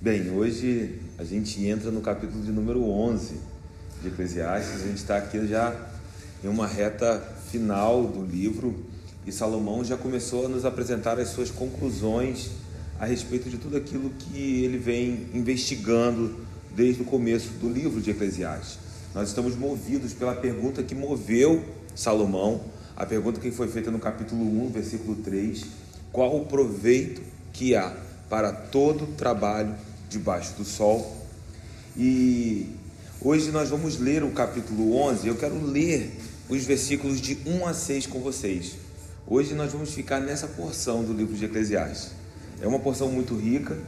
Bem, hoje a gente entra no capítulo de número 11 de Eclesiastes. A gente está aqui já em uma reta final do livro e Salomão já começou a nos apresentar as suas conclusões a respeito de tudo aquilo que ele vem investigando desde o começo do livro de Eclesiastes. Nós estamos movidos pela pergunta que moveu Salomão, a pergunta que foi feita no capítulo 1, versículo 3: qual o proveito que há para todo trabalho debaixo do sol? E hoje nós vamos ler o capítulo 11. Eu quero ler os versículos de 1 a 6 com vocês. Hoje nós vamos ficar nessa porção do livro de Eclesiastes. É uma porção muito rica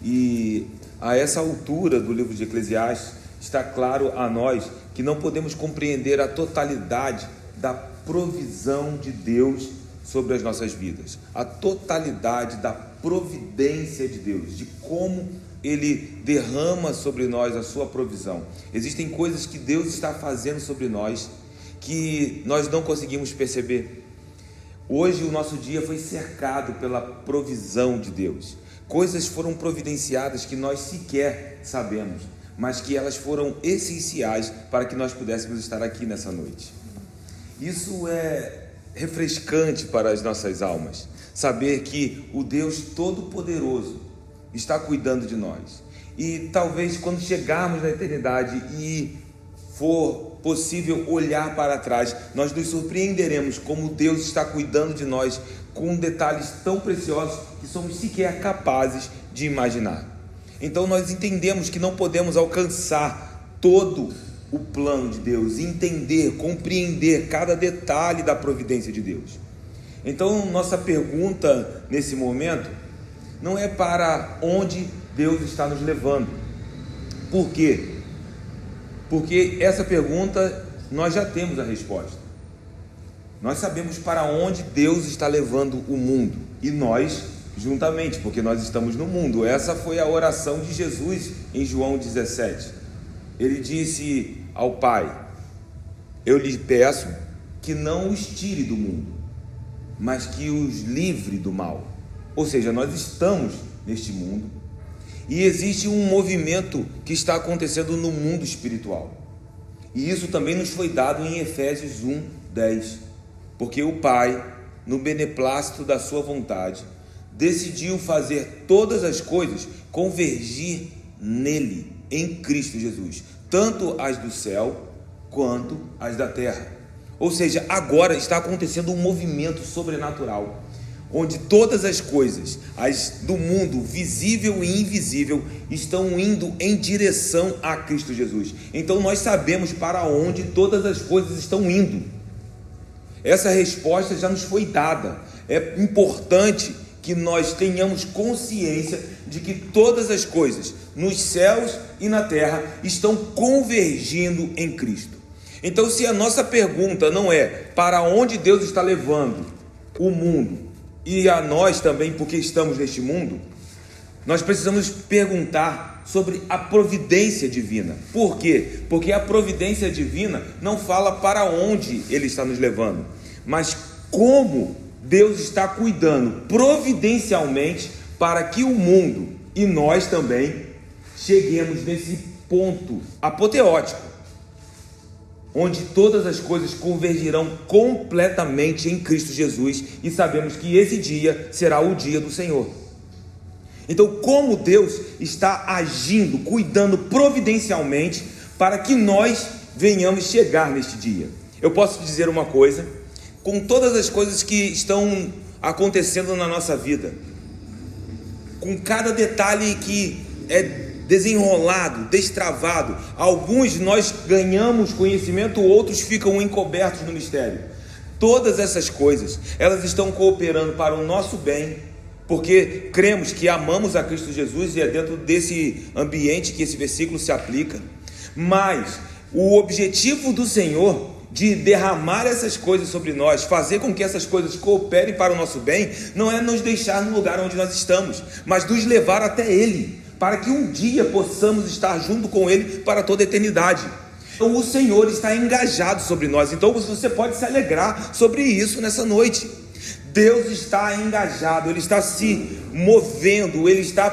e a essa altura do livro de Eclesiastes está claro a nós que não podemos compreender a totalidade da provisão de Deus sobre as nossas vidas, a totalidade da providência de Deus, de como Ele derrama sobre nós a sua provisão. Existem coisas que Deus está fazendo sobre nós que nós não conseguimos perceber. Hoje o nosso dia foi cercado pela provisão de Deus. Coisas foram providenciadas que nós sequer sabemos, mas que elas foram essenciais para que nós pudéssemos estar aqui nessa noite. Isso é refrescante para as nossas almas, saber que o Deus Todo-Poderoso está cuidando de nós. E talvez quando chegarmos na eternidade e for possível olhar para trás, nós nos surpreenderemos como Deus está cuidando de nós com detalhes tão preciosos que somos sequer capazes de imaginar. Então nós entendemos que não podemos alcançar todo o plano de Deus, entender, compreender cada detalhe da providência de Deus. Então nossa pergunta nesse momento não é para onde Deus está nos levando. Por quê? Porque essa pergunta nós já temos a resposta. Nós sabemos para onde Deus está levando o mundo, e nós juntamente, porque nós estamos no mundo. Essa foi a oração de Jesus em João 17. Ele disse ao Pai: eu lhe peço que não os tire do mundo, mas que os livre do mal. Ou seja, nós estamos neste mundo e existe um movimento que está acontecendo no mundo espiritual. E isso também nos foi dado em Efésios 1:10, porque o Pai, no beneplácito da sua vontade, decidiu fazer todas as coisas convergir nele, em Cristo Jesus, tanto as do céu quanto as da terra. Ou seja, agora está acontecendo um movimento sobrenatural, onde todas as coisas, as do mundo, visível e invisível, estão indo em direção a Cristo Jesus. Então nós sabemos para onde todas as coisas estão indo. Essa resposta já nos foi dada. É importante que nós tenhamos consciência de que todas as coisas, nos céus e na terra, estão convergindo em Cristo. Então, se a nossa pergunta não é para onde Deus está levando o mundo, e a nós também, porque estamos neste mundo, nós precisamos perguntar sobre a providência divina. Por quê? Porque a providência divina não fala para onde Ele está nos levando, mas como Deus está cuidando providencialmente para que o mundo e nós também cheguemos nesse ponto apoteótico, onde todas as coisas convergirão completamente em Cristo Jesus, e sabemos que esse dia será o dia do Senhor. Então, como Deus está agindo, cuidando providencialmente para que nós venhamos chegar neste dia? Eu posso dizer uma coisa: com todas as coisas que estão acontecendo na nossa vida, com cada detalhe que é desenrolado, destravado, alguns nós ganhamos conhecimento, outros ficam encobertos no mistério. Todas essas coisas, elas estão cooperando para o nosso bem, porque cremos que amamos a Cristo Jesus, e é dentro desse ambiente que esse versículo se aplica. Mas o objetivo do Senhor de derramar essas coisas sobre nós, fazer com que essas coisas cooperem para o nosso bem, não é nos deixar no lugar onde nós estamos, mas nos levar até Ele, para que um dia possamos estar junto com Ele para toda a eternidade. Então o Senhor está engajado sobre nós. Então você pode se alegrar sobre isso nessa noite. Deus está engajado, Ele está se movendo, Ele está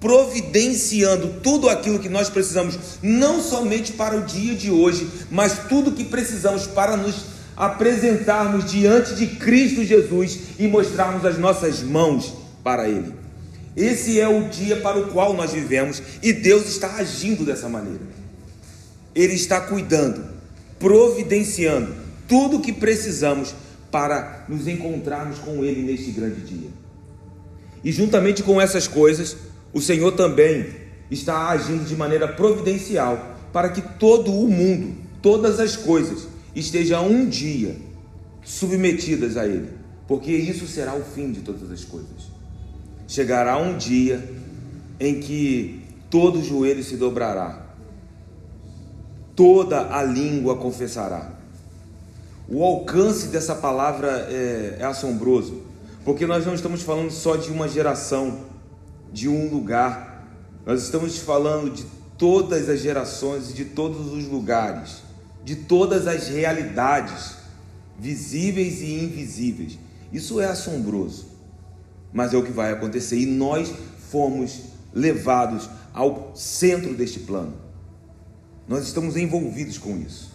providenciando tudo aquilo que nós precisamos, não somente para o dia de hoje, mas tudo que precisamos para nos apresentarmos diante de Cristo Jesus e mostrarmos as nossas mãos para Ele. Esse é o dia para o qual nós vivemos e Deus está agindo dessa maneira. Ele está cuidando, providenciando tudo o que precisamos para nos encontrarmos com Ele neste grande dia. E juntamente com essas coisas, o Senhor também está agindo de maneira providencial para que todo o mundo, todas as coisas, estejam um dia submetidas a Ele, porque isso será o fim de todas as coisas. Chegará um dia em que todo joelho se dobrará, toda a língua confessará. O alcance dessa palavra é assombroso, porque nós não estamos falando só de uma geração, de um lugar, nós estamos falando de todas as gerações e de todos os lugares, de todas as realidades, visíveis e invisíveis. Isso é assombroso, mas é o que vai acontecer, e nós fomos levados ao centro deste plano. Nós estamos envolvidos com isso.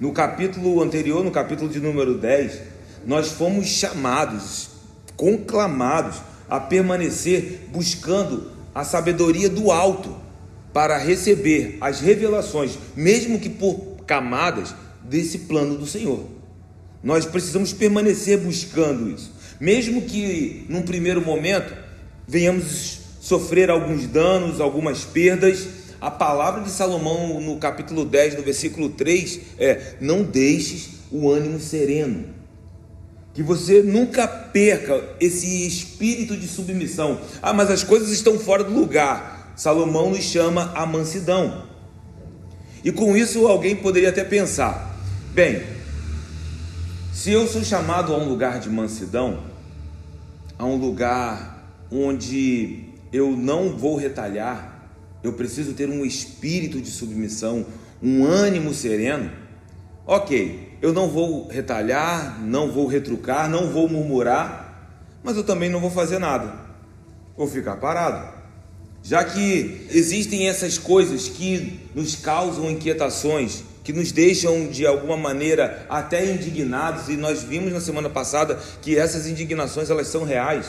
No capítulo anterior, no capítulo de número 10, nós fomos chamados, conclamados a permanecer buscando a sabedoria do alto para receber as revelações, mesmo que por camadas, desse plano do Senhor. Nós precisamos permanecer buscando isso, mesmo que num primeiro momento venhamos sofrer alguns danos, algumas perdas. A palavra de Salomão no capítulo 10, no versículo 3 é: não deixes o ânimo sereno, que você nunca perca esse espírito de submissão. Mas as coisas estão fora do lugar. Salomão nos chama a mansidão. E com isso alguém poderia até pensar: bem, se eu sou chamado a um lugar de mansidão, a um lugar onde eu não vou retalhar, eu preciso ter um espírito de submissão, um ânimo sereno. Ok, eu não vou retalhar, não vou retrucar, não vou murmurar, mas eu também não vou fazer nada, vou ficar parado. Já que existem essas coisas que nos causam inquietações, que nos deixam de alguma maneira até indignados, e nós vimos na semana passada que essas indignações elas são reais.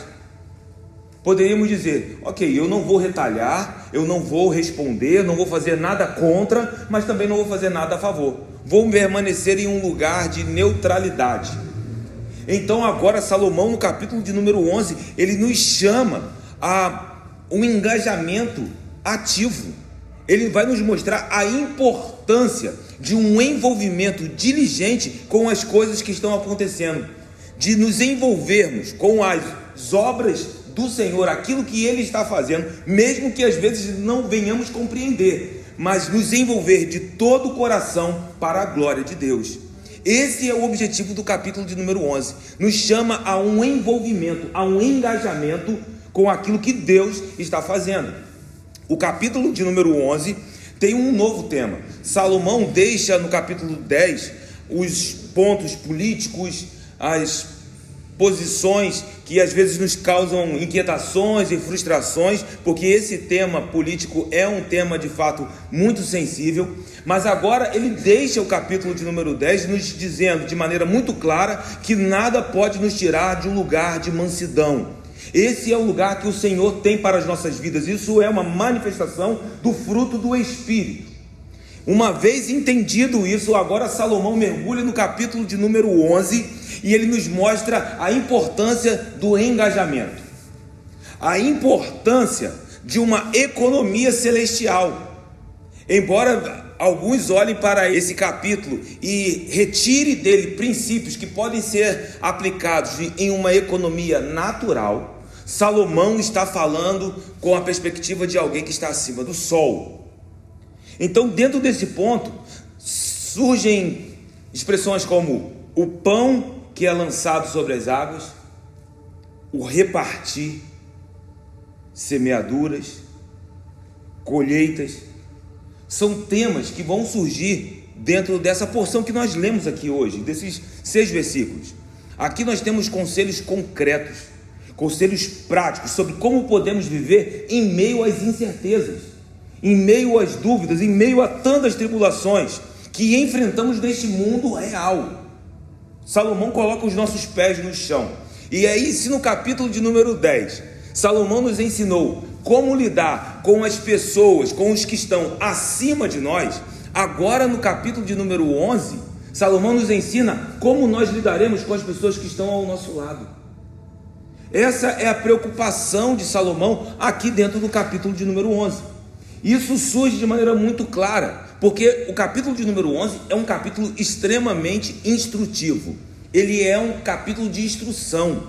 Poderíamos dizer: ok, eu não vou retalhar, eu não vou responder, não vou fazer nada contra, mas também não vou fazer nada a favor. Vou permanecer em um lugar de neutralidade. Então agora Salomão, no capítulo de número 11, ele nos chama a um engajamento ativo. Ele vai nos mostrar a importância de um envolvimento diligente com as coisas que estão acontecendo, de nos envolvermos com as obras do Senhor, aquilo que Ele está fazendo, mesmo que às vezes não venhamos compreender, mas nos envolver de todo o coração para a glória de Deus. Esse é o objetivo do capítulo de número 11, nos chama a um envolvimento, a um engajamento com aquilo que Deus está fazendo. O capítulo de número 11 tem um novo tema. Salomão deixa no capítulo 10 os pontos políticos, as posições que às vezes nos causam inquietações e frustrações, porque esse tema político é um tema de fato muito sensível. Mas agora ele deixa o capítulo de número 10 nos dizendo de maneira muito clara que nada pode nos tirar de um lugar de mansidão. Esse é o lugar que o Senhor tem para as nossas vidas. Isso é uma manifestação do fruto do Espírito. Uma vez entendido isso, agora Salomão mergulha no capítulo de número 11 e ele nos mostra a importância do engajamento, a importância de uma economia celestial. Embora alguns olhem para esse capítulo e retire dele princípios que podem ser aplicados em uma economia natural, Salomão está falando com a perspectiva de alguém que está acima do sol. Então, dentro desse ponto, surgem expressões como o pão que é lançado sobre as águas, o repartir, semeaduras, colheitas. São temas que vão surgir dentro dessa porção que nós lemos aqui hoje, desses 6 versículos. Aqui nós temos conselhos concretos, conselhos práticos sobre como podemos viver em meio às incertezas, em meio às dúvidas, em meio a tantas tribulações que enfrentamos neste mundo real. Salomão coloca os nossos pés no chão. E aí, se no capítulo de número 10, Salomão nos ensinou como lidar com as pessoas, com os que estão acima de nós, agora no capítulo de número 11, Salomão nos ensina como nós lidaremos com as pessoas que estão ao nosso lado. Essa é a preocupação de Salomão aqui dentro do capítulo de número 11. Isso surge de maneira muito clara, porque o capítulo de número 11 é um capítulo extremamente instrutivo. Ele é um capítulo de instrução,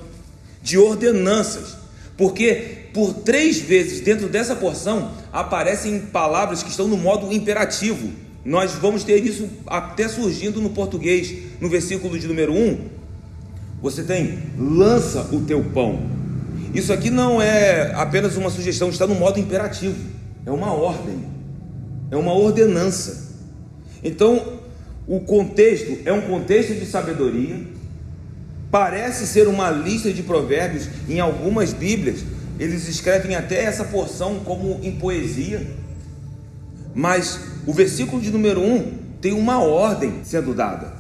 de ordenanças, porque por 3 vezes dentro dessa porção aparecem palavras que estão no modo imperativo. Nós vamos ter isso até surgindo no português. No versículo de número 1, você tem: lança o teu pão. Isso aqui não é apenas uma sugestão, está no modo imperativo, é uma ordem, é uma ordenança. Então o contexto é um contexto de sabedoria. Parece ser uma lista de provérbios. Em algumas bíblias eles escrevem até essa porção como em poesia, mas o versículo de número 1 tem uma ordem sendo dada: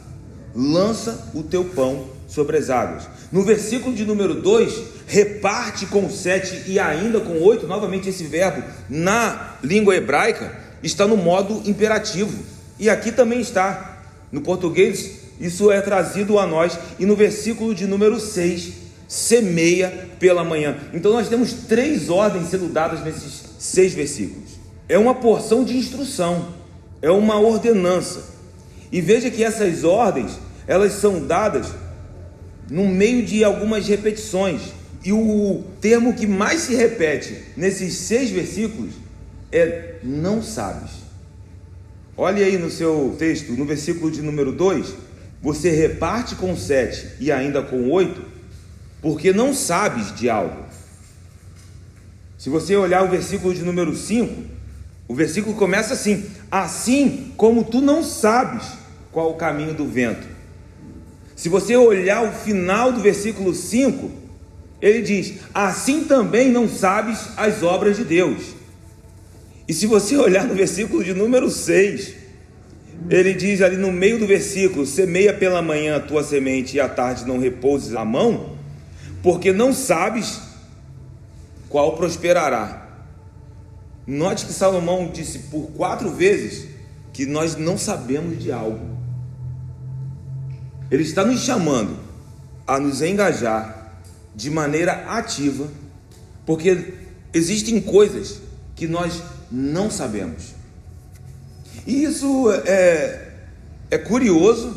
lança o teu pão sobre as águas. No versículo de número 2, reparte com 7 e ainda com 8. Novamente esse verbo na língua hebraica está no modo imperativo, e aqui também está no português. Isso é trazido a nós. E no versículo de número 6, semeia pela manhã. Então nós temos 3 ordens sendo dadas nesses 6 versículos. É uma porção de instrução, é uma ordenança. E veja que essas ordens, elas são dadas no meio de algumas repetições. E o termo que mais se repete nesses 6 versículos é não sabes. Olhe aí no seu texto, no versículo de número 2, você reparte com 7 e ainda com 8, porque não sabes de algo. Se você olhar o versículo de número 5, o versículo começa assim: assim como tu não sabes qual o caminho do vento. Se você olhar o final do versículo 5, ele diz: assim também não sabes as obras de Deus. E se você olhar no versículo de número 6, ele diz ali no meio do versículo: semeia pela manhã a tua semente e à tarde não repouses a mão, porque não sabes qual prosperará. Note que Salomão disse por 4 vezes que nós não sabemos de algo. Ele está nos chamando a nos engajar de maneira ativa, porque existem coisas que nós não sabemos. E isso é curioso,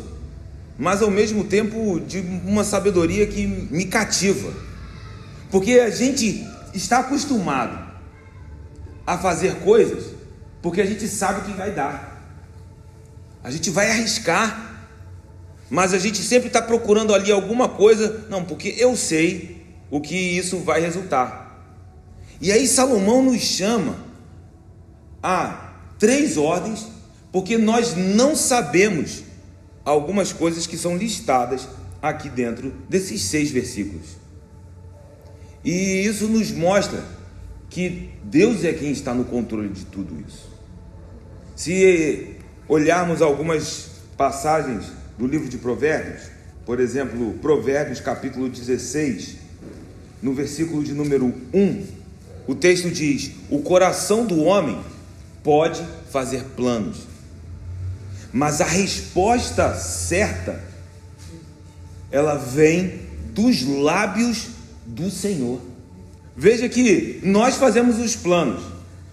mas ao mesmo tempo de uma sabedoria que me cativa, porque a gente está acostumado a fazer coisas porque a gente sabe o que vai dar, a gente vai arriscar, mas a gente sempre está procurando ali alguma coisa, não, porque eu sei o que isso vai resultar. E aí Salomão nos chama a 3 ordens, porque nós não sabemos algumas coisas que são listadas aqui dentro desses 6 versículos. E isso nos mostra que Deus é quem está no controle de tudo isso. Se olharmos algumas passagens do livro de Provérbios, por exemplo, Provérbios capítulo 16, no versículo de número 1, o texto diz: o coração do homem pode fazer planos, mas a resposta certa, ela vem dos lábios do Senhor. Veja que nós fazemos os planos,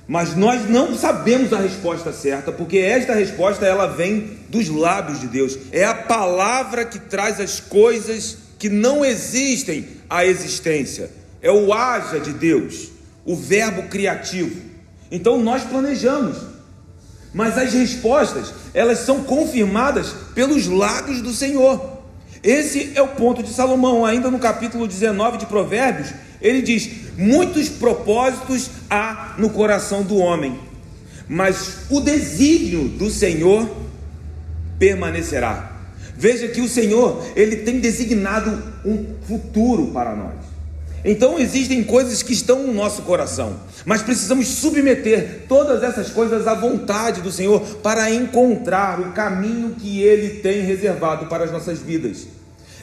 mas nós não sabemos a resposta certa, porque esta resposta ela vem dos lábios de Deus. É a palavra que traz as coisas que não existem à existência. É o haja de Deus, o verbo criativo. Então nós planejamos, mas as respostas, elas são confirmadas pelos lábios do Senhor. Esse é o ponto de Salomão. Ainda no capítulo 19 de Provérbios, ele diz: muitos propósitos há no coração do homem, mas o desígnio do Senhor permanecerá. Veja que o Senhor, ele tem designado um futuro para nós. Então existem coisas que estão no nosso coração, mas precisamos submeter todas essas coisas à vontade do Senhor para encontrar o caminho que Ele tem reservado para as nossas vidas.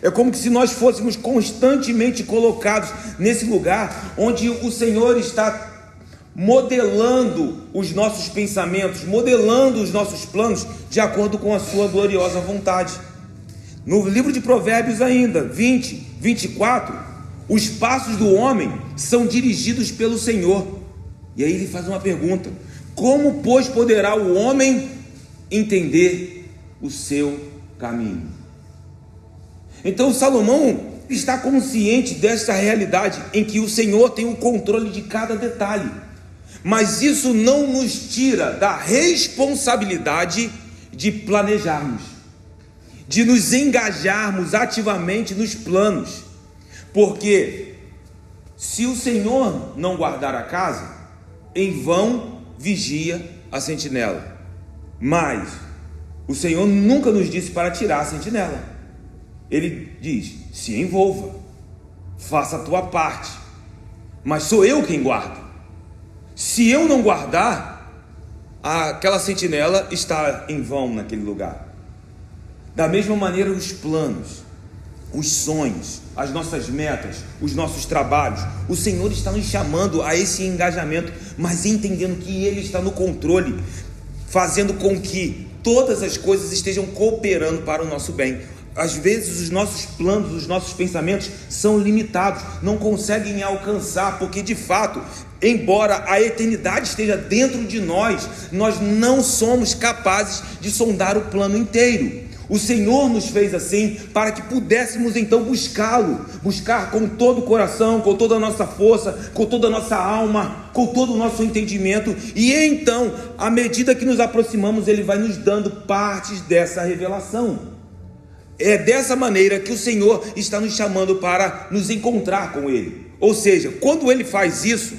É como se nós fôssemos constantemente colocados nesse lugar onde o Senhor está modelando os nossos pensamentos, modelando os nossos planos de acordo com a sua gloriosa vontade. No livro de Provérbios ainda, 20, 24, os passos do homem são dirigidos pelo Senhor. E aí ele faz uma pergunta: como, pois, poderá o homem entender o seu caminho? Então Salomão está consciente desta realidade em que o Senhor tem o controle de cada detalhe, mas isso não nos tira da responsabilidade de planejarmos, de nos engajarmos ativamente nos planos, porque se o Senhor não guardar a casa, em vão vigia a sentinela. Mas o Senhor nunca nos disse para tirar a sentinela. Ele diz: se envolva, faça a tua parte, mas sou eu quem guardo. Se eu não guardar, aquela sentinela está em vão naquele lugar. Da mesma maneira, os planos, os sonhos, as nossas metas, os nossos trabalhos, o Senhor está nos chamando a esse engajamento, mas entendendo que Ele está no controle, fazendo com que todas as coisas estejam cooperando para o nosso bem. Às vezes os nossos planos, os nossos pensamentos são limitados, não conseguem alcançar, porque de fato, embora a eternidade esteja dentro de nós, nós não somos capazes de sondar o plano inteiro. O Senhor nos fez assim para que pudéssemos então buscá-lo, buscar com todo o coração, com toda a nossa força, com toda a nossa alma, com todo o nosso entendimento, e então, à medida que nos aproximamos, Ele vai nos dando partes dessa revelação. É dessa maneira que o Senhor está nos chamando para nos encontrar com Ele. Ou seja, quando Ele faz isso,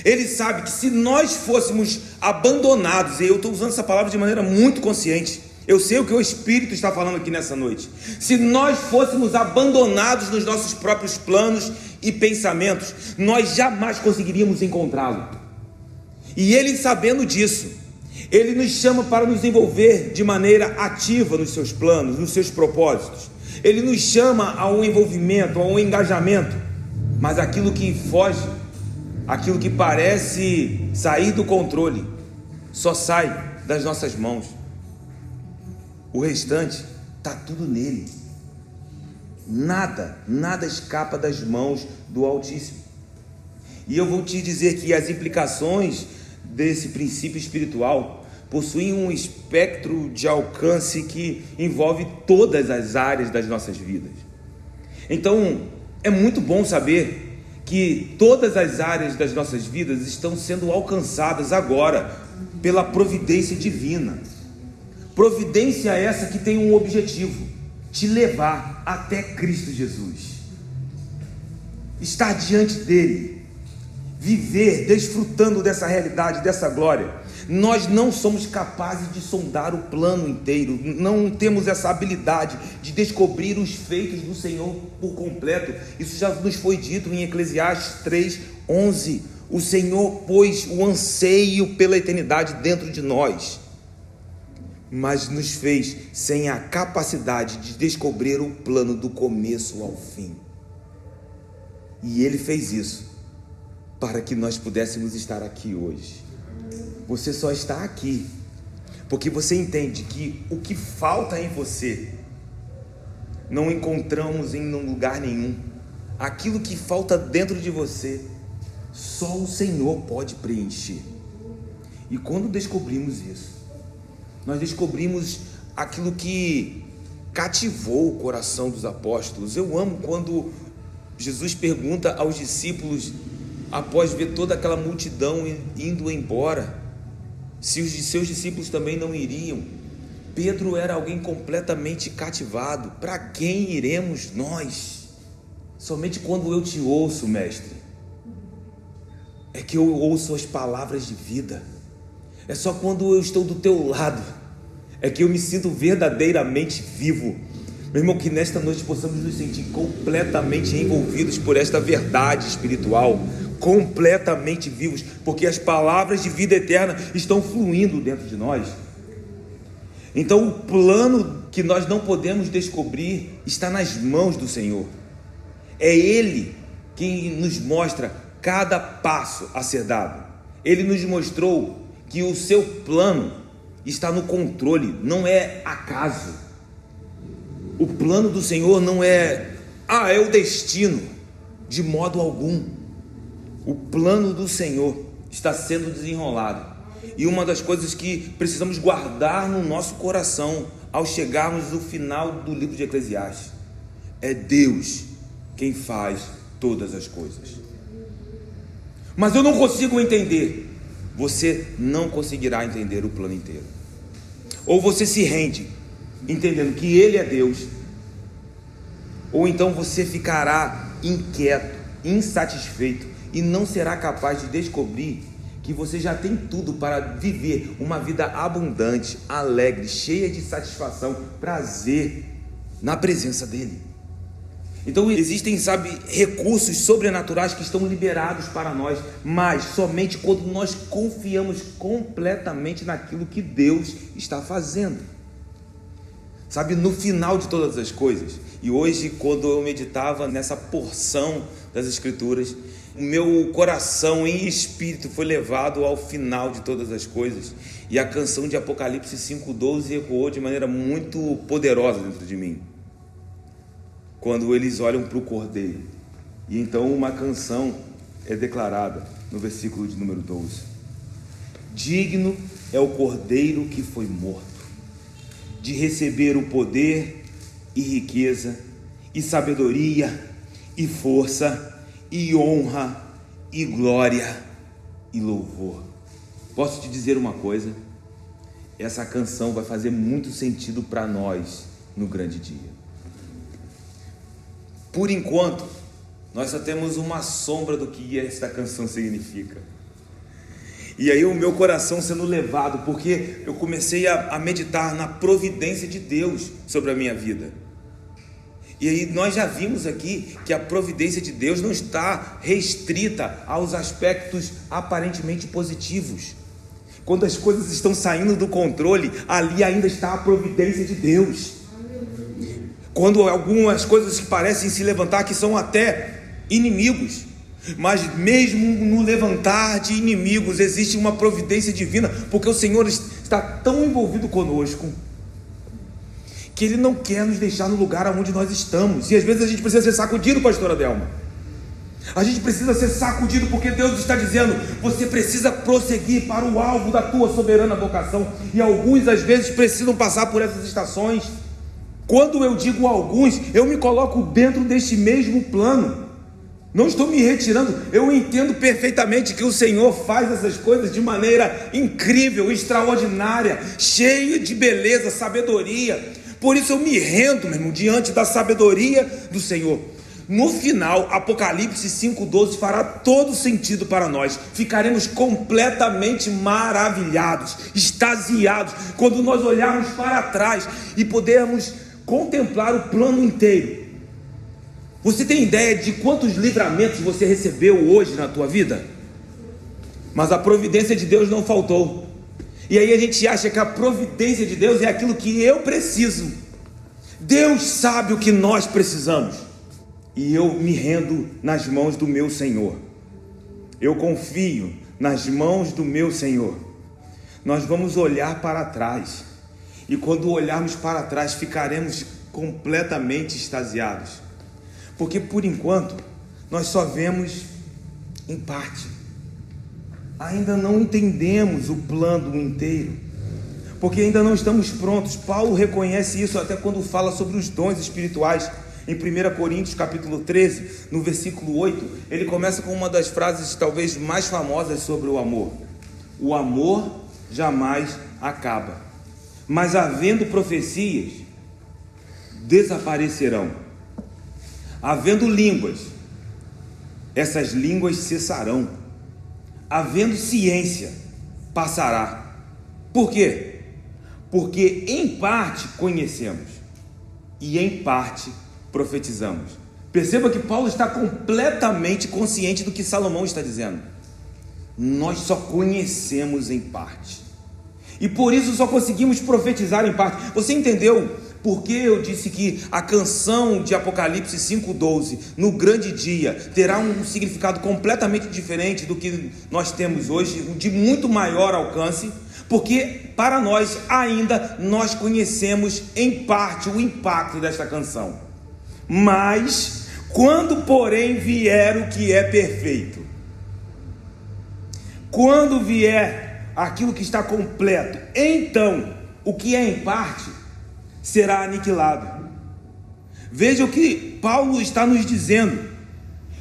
Ele sabe que se nós fôssemos abandonados, e eu estou usando essa palavra de maneira muito consciente, eu sei o que o Espírito está falando aqui nessa noite. Se nós fôssemos abandonados nos nossos próprios planos e pensamentos, nós jamais conseguiríamos encontrá-lo. E Ele, sabendo disso, Ele nos chama para nos envolver de maneira ativa nos seus planos, nos seus propósitos. Ele nos chama ao envolvimento, ao engajamento. Mas aquilo que foge, aquilo que parece sair do controle, só sai das nossas mãos. O restante está tudo nele. Nada escapa das mãos do Altíssimo. E eu vou te dizer que as implicações desse princípio espiritual possuem um espectro de alcance que envolve todas as áreas das nossas vidas. Então, é muito bom saber que todas as áreas das nossas vidas estão sendo alcançadas agora pela providência divina. Providência essa que tem um objetivo: te levar até Cristo Jesus, estar diante dele, viver desfrutando dessa realidade, dessa glória. Nós não somos capazes de sondar o plano inteiro, não temos essa habilidade de descobrir os feitos do Senhor por completo. Isso já nos foi dito em Eclesiastes 3:11. O Senhor pôs o anseio pela eternidade dentro de nós, mas nos fez sem a capacidade de descobrir o plano do começo ao fim. E Ele fez isso para que nós pudéssemos estar aqui hoje. Você só está aqui porque você entende que o que falta em você não encontramos em lugar nenhum. Aquilo que falta dentro de você, só o Senhor pode preencher. E quando descobrimos isso, nós descobrimos aquilo que cativou o coração dos apóstolos. Eu amo quando Jesus pergunta aos discípulos, após ver toda aquela multidão indo embora, se os seus discípulos também não iriam. Pedro era alguém completamente cativado. Para quem iremos nós? Somente quando eu te ouço, mestre, é que eu ouço as palavras de vida. É só quando eu estou do teu lado é que eu me sinto verdadeiramente vivo. Meu irmão, que nesta noite possamos nos sentir completamente envolvidos por esta verdade espiritual, completamente vivos, porque as palavras de vida eterna estão fluindo dentro de nós. Então o plano que nós não podemos descobrir está nas mãos do Senhor. É Ele quem nos mostra cada passo a ser dado. Ele nos mostrou que o seu plano está no controle, não é acaso. O plano do Senhor não é o destino, de modo algum. O plano do Senhor está sendo desenrolado. E uma das coisas que precisamos guardar no nosso coração ao chegarmos no final do livro de Eclesiastes é Deus quem faz todas as coisas. Mas eu não consigo entender. Você não conseguirá entender o plano inteiro. Ou você se rende, entendendo que Ele é Deus, ou então você ficará inquieto, insatisfeito e não será capaz de descobrir que você já tem tudo para viver uma vida abundante, alegre, cheia de satisfação, prazer na presença dEle. Então existem, recursos sobrenaturais que estão liberados para nós, mas somente quando nós confiamos completamente naquilo que Deus está fazendo. No final de todas as coisas. E hoje, quando eu meditava nessa porção das Escrituras, o meu coração em espírito foi levado ao final de todas as coisas. E a canção de Apocalipse 5:12 ecoou de maneira muito poderosa dentro de mim. Quando eles olham para o Cordeiro. E então uma canção é declarada no versículo de número 12. Digno é o Cordeiro que foi morto, de receber o poder e riqueza, e sabedoria, e força, e honra, e glória, e louvor. Posso te dizer uma coisa? Essa canção vai fazer muito sentido para nós no grande dia. Por enquanto, nós só temos uma sombra do que esta canção significa. E aí o meu coração sendo levado, porque eu comecei a meditar na providência de Deus sobre a minha vida. E aí nós já vimos aqui que a providência de Deus não está restrita aos aspectos aparentemente positivos. Quando as coisas estão saindo do controle, ali ainda está a providência de Deus. Quando algumas coisas que parecem se levantar, que são até inimigos, mas mesmo no levantar de inimigos existe uma providência divina, porque o Senhor está tão envolvido conosco que Ele não quer nos deixar no lugar onde nós estamos. E às vezes a gente precisa ser sacudido, pastora Delma. A gente precisa ser sacudido porque Deus está dizendo: você precisa prosseguir para o alvo da tua soberana vocação. E alguns às vezes precisam passar por essas estações. Quando eu digo alguns, eu me coloco dentro deste mesmo plano. Não estou me retirando. Eu entendo perfeitamente que o Senhor faz essas coisas de maneira incrível, extraordinária, cheia de beleza, sabedoria. Por isso eu me rendo, meu irmão, diante da sabedoria do Senhor. No final, Apocalipse 5:12 fará todo sentido para nós. Ficaremos completamente maravilhados, extasiados, quando nós olharmos para trás e pudermos contemplar o plano inteiro. Você tem ideia de quantos livramentos você recebeu hoje na tua vida? Mas a providência de Deus não faltou. E aí a gente acha que a providência de Deus é aquilo que eu preciso. Deus sabe o que nós precisamos. E eu me rendo nas mãos do meu Senhor. Eu confio nas mãos do meu Senhor. Nós vamos olhar para trás. E quando olharmos para trás, ficaremos completamente extasiados. Porque por enquanto, nós só vemos em parte. Ainda não entendemos o plano inteiro. Porque ainda não estamos prontos. Paulo reconhece isso até quando fala sobre os dons espirituais. Em 1 Coríntios capítulo 13, no versículo 8, ele começa com uma das frases talvez mais famosas sobre o amor. O amor jamais acaba. Mas havendo profecias, desaparecerão. Havendo línguas, essas línguas cessarão. Havendo ciência, passará. Por quê? Porque em parte conhecemos. e em parte profetizamos. Perceba que Paulo está completamente consciente do que Salomão está dizendo. Nós só conhecemos em parte, e por isso só conseguimos profetizar em parte. Você entendeu por que eu disse que a canção de Apocalipse 5:12, no grande dia, terá um significado completamente diferente do que nós temos hoje, de muito maior alcance? Porque para nós ainda nós conhecemos em parte o impacto desta canção. Mas quando porém vier o que é perfeito, quando vier aquilo que está completo, então o que é em parte será aniquilado. Veja o que Paulo está nos dizendo,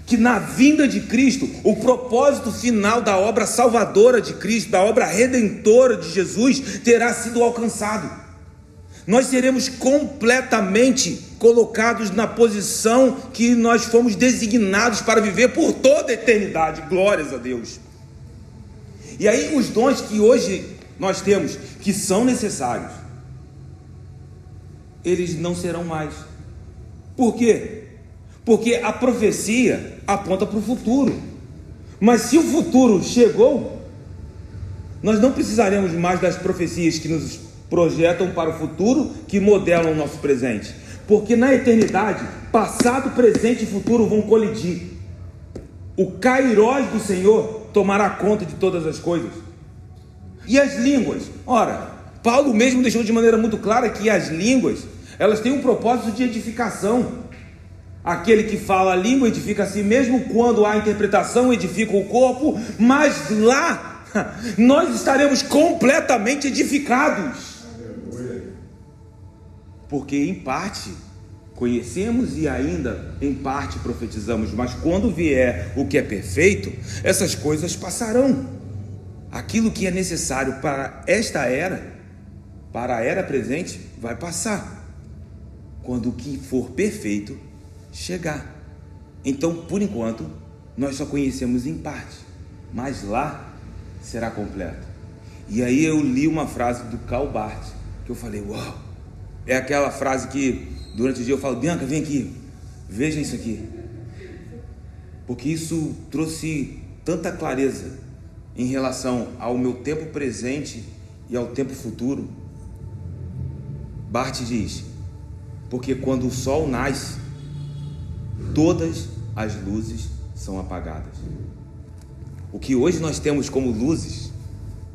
que na vinda de Cristo, o propósito final da obra salvadora de Cristo, da obra redentora de Jesus, terá sido alcançado. Nós seremos completamente colocados na posição que nós fomos designados para viver por toda a eternidade. Glórias a Deus. E aí os dons que hoje nós temos, que são necessários, eles não serão mais. Por quê? Porque a profecia aponta para o futuro. Mas se o futuro chegou, nós não precisaremos mais das profecias que nos projetam para o futuro, que modelam o nosso presente. Porque na eternidade, passado, presente e futuro vão colidir. O kairós do Senhor tomará conta de todas as coisas. E as línguas? Ora, Paulo mesmo deixou de maneira muito clara que as línguas, elas têm um propósito de edificação. Aquele que fala a língua edifica a si mesmo, quando há interpretação edifica o corpo, mas lá nós estaremos completamente edificados. Porque em parte conhecemos e ainda em parte profetizamos, mas quando vier o que é perfeito, essas coisas passarão. Aquilo que é necessário para esta era, para a era presente, vai passar, quando o que for perfeito chegar. Então, por enquanto, nós só conhecemos em parte, mas lá será completo. E aí eu li uma frase do Karl Barth, que eu falei, uau, é aquela frase que durante o dia eu falo, Bianca, vem aqui, veja isso aqui, porque isso trouxe tanta clareza em relação ao meu tempo presente e ao tempo futuro. Barth diz, porque quando o sol nasce, todas as luzes são apagadas. O que hoje nós temos como luzes,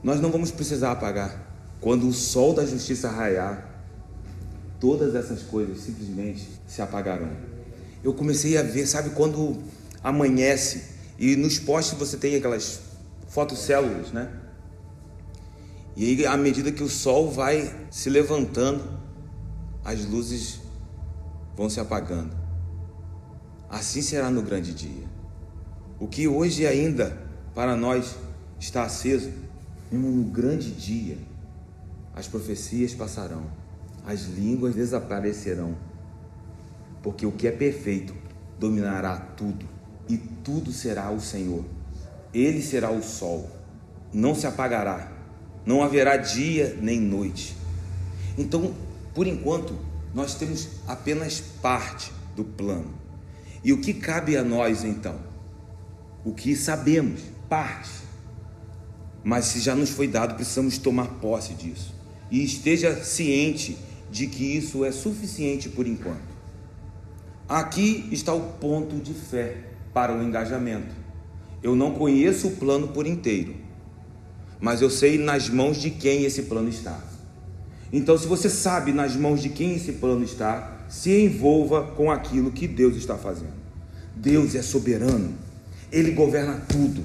nós não vamos precisar apagar. Quando o sol da justiça raiar, todas essas coisas simplesmente se apagarão. Eu comecei a ver, sabe, quando amanhece e nos postes você tem aquelas fotocélulas, né? E aí, à medida que o sol vai se levantando, as luzes vão se apagando. Assim será no grande dia. O que hoje ainda para nós está aceso, mesmo no grande dia, as profecias passarão, as línguas desaparecerão, porque o que é perfeito dominará tudo, e tudo será o Senhor. Ele será o sol, não se apagará, não haverá dia nem noite. Então, por enquanto, nós temos apenas parte do plano. E o que cabe a nós então? O que sabemos, parte. Mas se já nos foi dado, precisamos tomar posse disso. E esteja ciente de que isso é suficiente por enquanto. Aqui está o ponto de fé para o engajamento. Eu não conheço o plano por inteiro, mas eu sei nas mãos de quem esse plano está. Então, se você sabe nas mãos de quem esse plano está, se envolva com aquilo que Deus está fazendo. Deus é soberano, Ele governa tudo,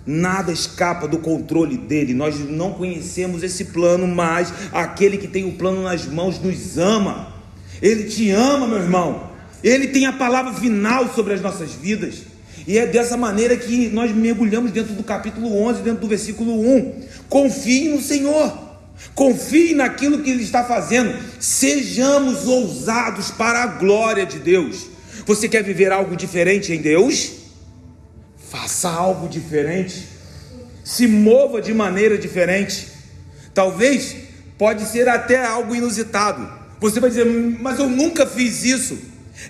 nada escapa do controle dele. Nós não conhecemos esse plano, mas aquele que tem o plano nas mãos nos ama. Ele te ama, meu irmão. Ele tem a palavra final sobre as nossas vidas. E é dessa maneira que nós mergulhamos dentro do capítulo 11, dentro do versículo 1. Confie no Senhor. Confie naquilo que Ele está fazendo. Sejamos ousados para a glória de Deus. Você quer viver algo diferente em Deus? Faça algo diferente. Se mova de maneira diferente. Talvez pode ser até algo inusitado, Você vai dizer, mas eu nunca fiz isso.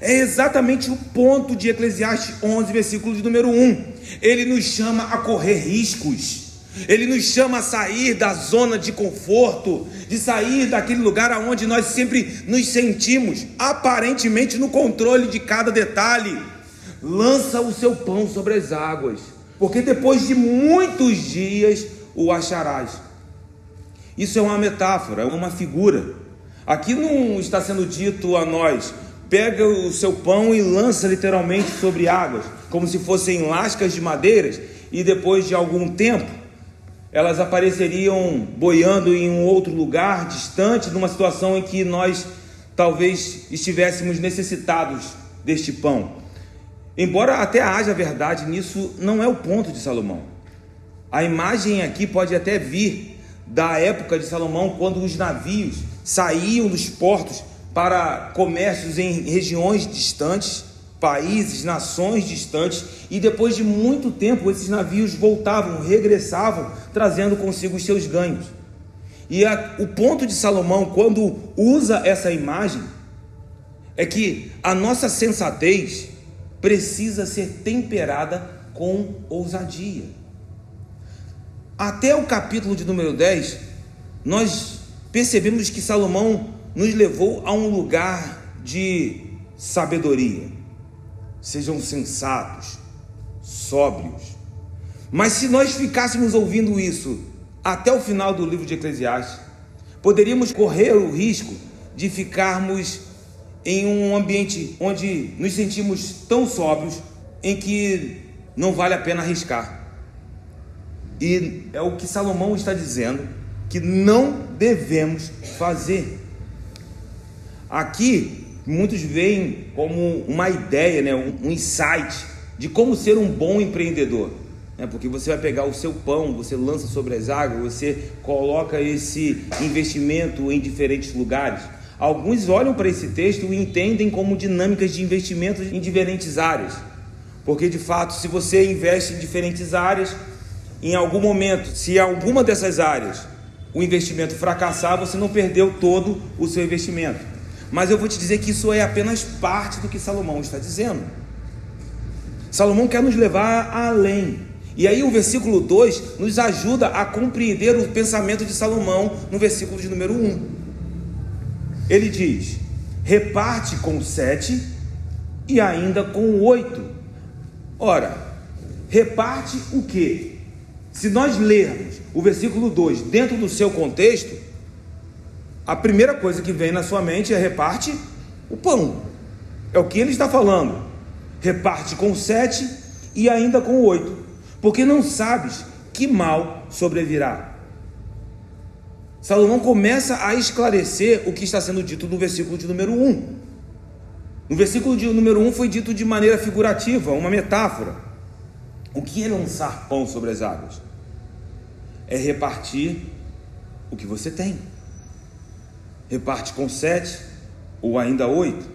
É exatamente o ponto de Eclesiastes 11, versículo de número 1. Ele nos chama a correr riscos. Ele nos chama a sair da zona de conforto, de sair daquele lugar onde nós sempre nos sentimos aparentemente no controle de cada detalhe. Lança o seu pão sobre as águas, porque depois de muitos dias o acharás. Isso é uma metáfora, é uma figura. Aqui não está sendo dito a nós: pega o seu pão e lança literalmente sobre águas, como se fossem lascas de madeiras, e depois de algum tempo elas apareceriam boiando em um outro lugar distante, numa situação em que nós talvez estivéssemos necessitados deste pão. Embora até haja verdade nisso, não é o ponto de Salomão. A imagem aqui pode até vir da época de Salomão, quando os navios saíam dos portos para comércios em regiões distantes, países, nações distantes, e depois de muito tempo esses navios voltavam, regressavam, trazendo consigo os seus ganhos. E o ponto de Salomão, quando usa essa imagem, é que a nossa sensatez precisa ser temperada com ousadia. Até o capítulo de número 10, nós percebemos que Salomão nos levou a um lugar de sabedoria. Sejam sensatos, sóbrios. Mas se nós ficássemos ouvindo isso até o final do livro de Eclesiastes, poderíamos correr o risco de ficarmos em um ambiente onde nos sentimos tão sóbrios, em que não vale a pena arriscar. E é o que Salomão está dizendo que não devemos fazer. Aqui muitos veem como uma ideia, né, um insight de como ser um bom empreendedor, né? Porque você vai pegar o seu pão, você lança sobre as águas, você coloca esse investimento em diferentes lugares. Alguns olham para esse texto e entendem como dinâmicas de investimento em diferentes áreas, porque de fato, se você investe em diferentes áreas, em algum momento, se alguma dessas áreas o investimento fracassar, você não perdeu todo o seu investimento. Mas eu vou te dizer que isso é apenas parte do que Salomão está dizendo. Salomão quer nos levar além. E aí o versículo 2 nos ajuda a compreender o pensamento de Salomão no versículo de número 1. Ele diz: reparte com 7 e ainda com 8. Ora, reparte o quê? Se nós lermos o versículo 2 dentro do seu contexto, a primeira coisa que vem na sua mente é: reparte o pão. É o que ele está falando. Reparte com 7 e ainda com 8, porque não sabes que mal sobrevirá. Salomão começa a esclarecer o que está sendo dito no versículo de número 1. No versículo de número 1 foi dito de maneira figurativa, uma metáfora. O que é lançar pão sobre as águas? É repartir o que você tem. Reparte com 7 ou ainda 8.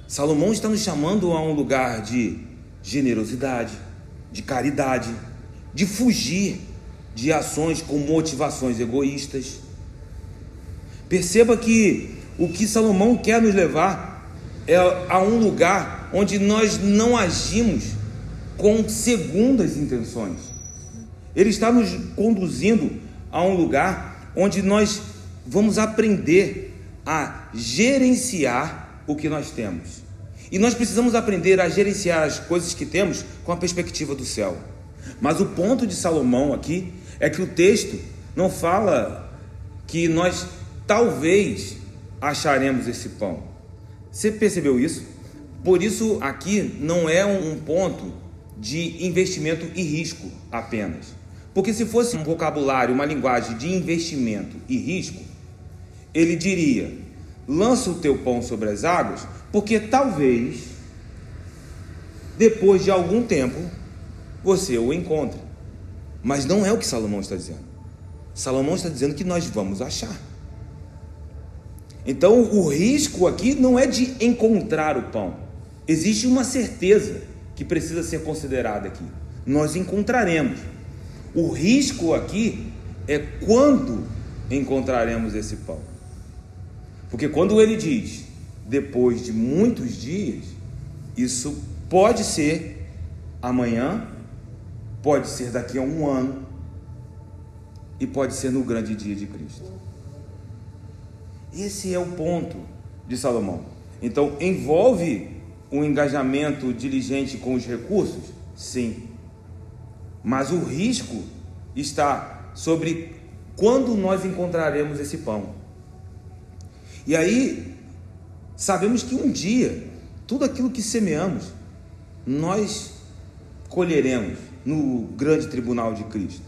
Salomão está nos chamando a um lugar de generosidade, de caridade, de fugir de ações com motivações egoístas. Perceba que o que Salomão quer nos levar é a um lugar onde nós não agimos com segundas intenções. Ele está nos conduzindo a um lugar onde nós vamos aprender a gerenciar o que nós temos. E nós precisamos aprender a gerenciar as coisas que temos com a perspectiva do céu. Mas o ponto de Salomão aqui é que o texto não fala que nós talvez acharemos esse pão. Você percebeu isso? Por isso aqui não é um ponto de investimento e risco apenas. Porque se fosse um vocabulário, uma linguagem de investimento e risco, ele diria: lança o teu pão sobre as águas, porque talvez, depois de algum tempo, você o encontre. Mas não é o que Salomão está dizendo. Salomão está dizendo que nós vamos achar. Então o risco aqui não é de encontrar o pão. Existe uma certeza que precisa ser considerada aqui: nós encontraremos. O risco aqui é quando encontraremos esse pão. Porque quando ele diz depois de muitos dias, isso pode ser amanhã, pode ser daqui a um ano e pode ser no grande dia de Cristo. Esse é o ponto de Salomão. Então, envolve um engajamento diligente com os recursos? Sim. Mas o risco está sobre quando nós encontraremos esse pão. E aí, sabemos que um dia, tudo aquilo que semeamos, nós colheremos no grande tribunal de Cristo.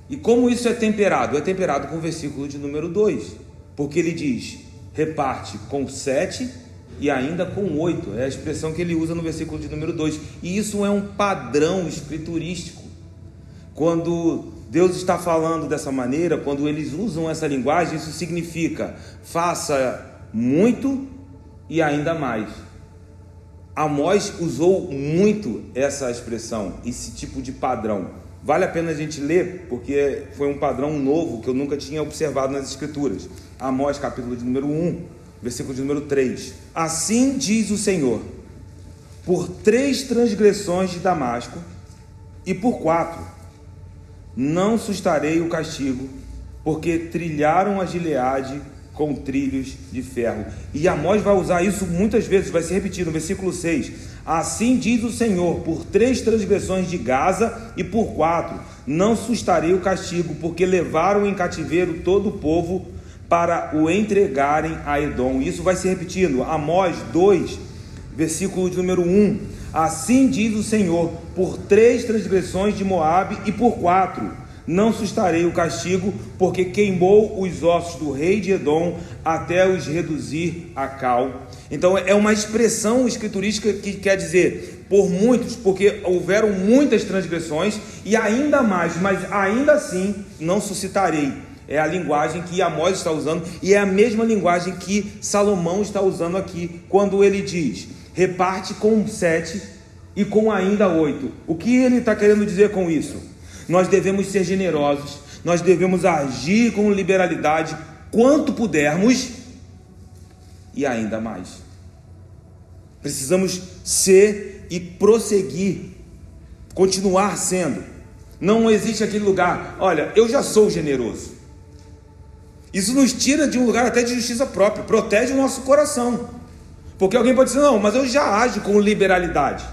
E como isso é temperado? É temperado com o versículo de número 2, porque ele diz, reparte com 7 e ainda com 8, é a expressão que ele usa no versículo de número 2, e isso é um padrão escriturístico. Quando Deus está falando dessa maneira, quando eles usam essa linguagem, isso significa, faça muito e ainda mais. Amós usou muito essa expressão, esse tipo de padrão. Vale a pena a gente ler, porque foi um padrão novo que eu nunca tinha observado nas Escrituras. Amós, capítulo de número 1, versículo de número 3. Assim diz o Senhor, por 3 transgressões de Damasco, e por 4, não sustarei o castigo, porque trilharam a Gileade com trilhos de ferro. E Amós vai usar isso muitas vezes, vai se repetir no versículo 6. Assim diz o Senhor, por 3 transgressões de Gaza e por 4, não sustarei o castigo, porque levaram em cativeiro todo o povo para o entregarem a Edom. Isso vai se repetindo. Amós 2, versículo de número 1. Assim diz o Senhor, por 3 transgressões de Moabe e por 4, não sustarei o castigo, porque queimou os ossos do rei de Edom até os reduzir a cal. Então é uma expressão escriturística que quer dizer por muitos, porque houveram muitas transgressões e ainda mais, mas ainda assim não suscitarei. É a linguagem que Amós está usando e é a mesma linguagem que Salomão está usando aqui, quando ele diz, reparte com 7 e com ainda 8. O que ele está querendo dizer com isso? Nós devemos ser generosos, nós devemos agir com liberalidade quanto pudermos e ainda mais. Precisamos ser e prosseguir, continuar sendo. Não existe aquele lugar, olha, eu já sou generoso. Isso nos tira de um lugar até de justiça própria, protege o nosso coração. Porque alguém pode dizer, não, mas eu já ajo com liberalidade.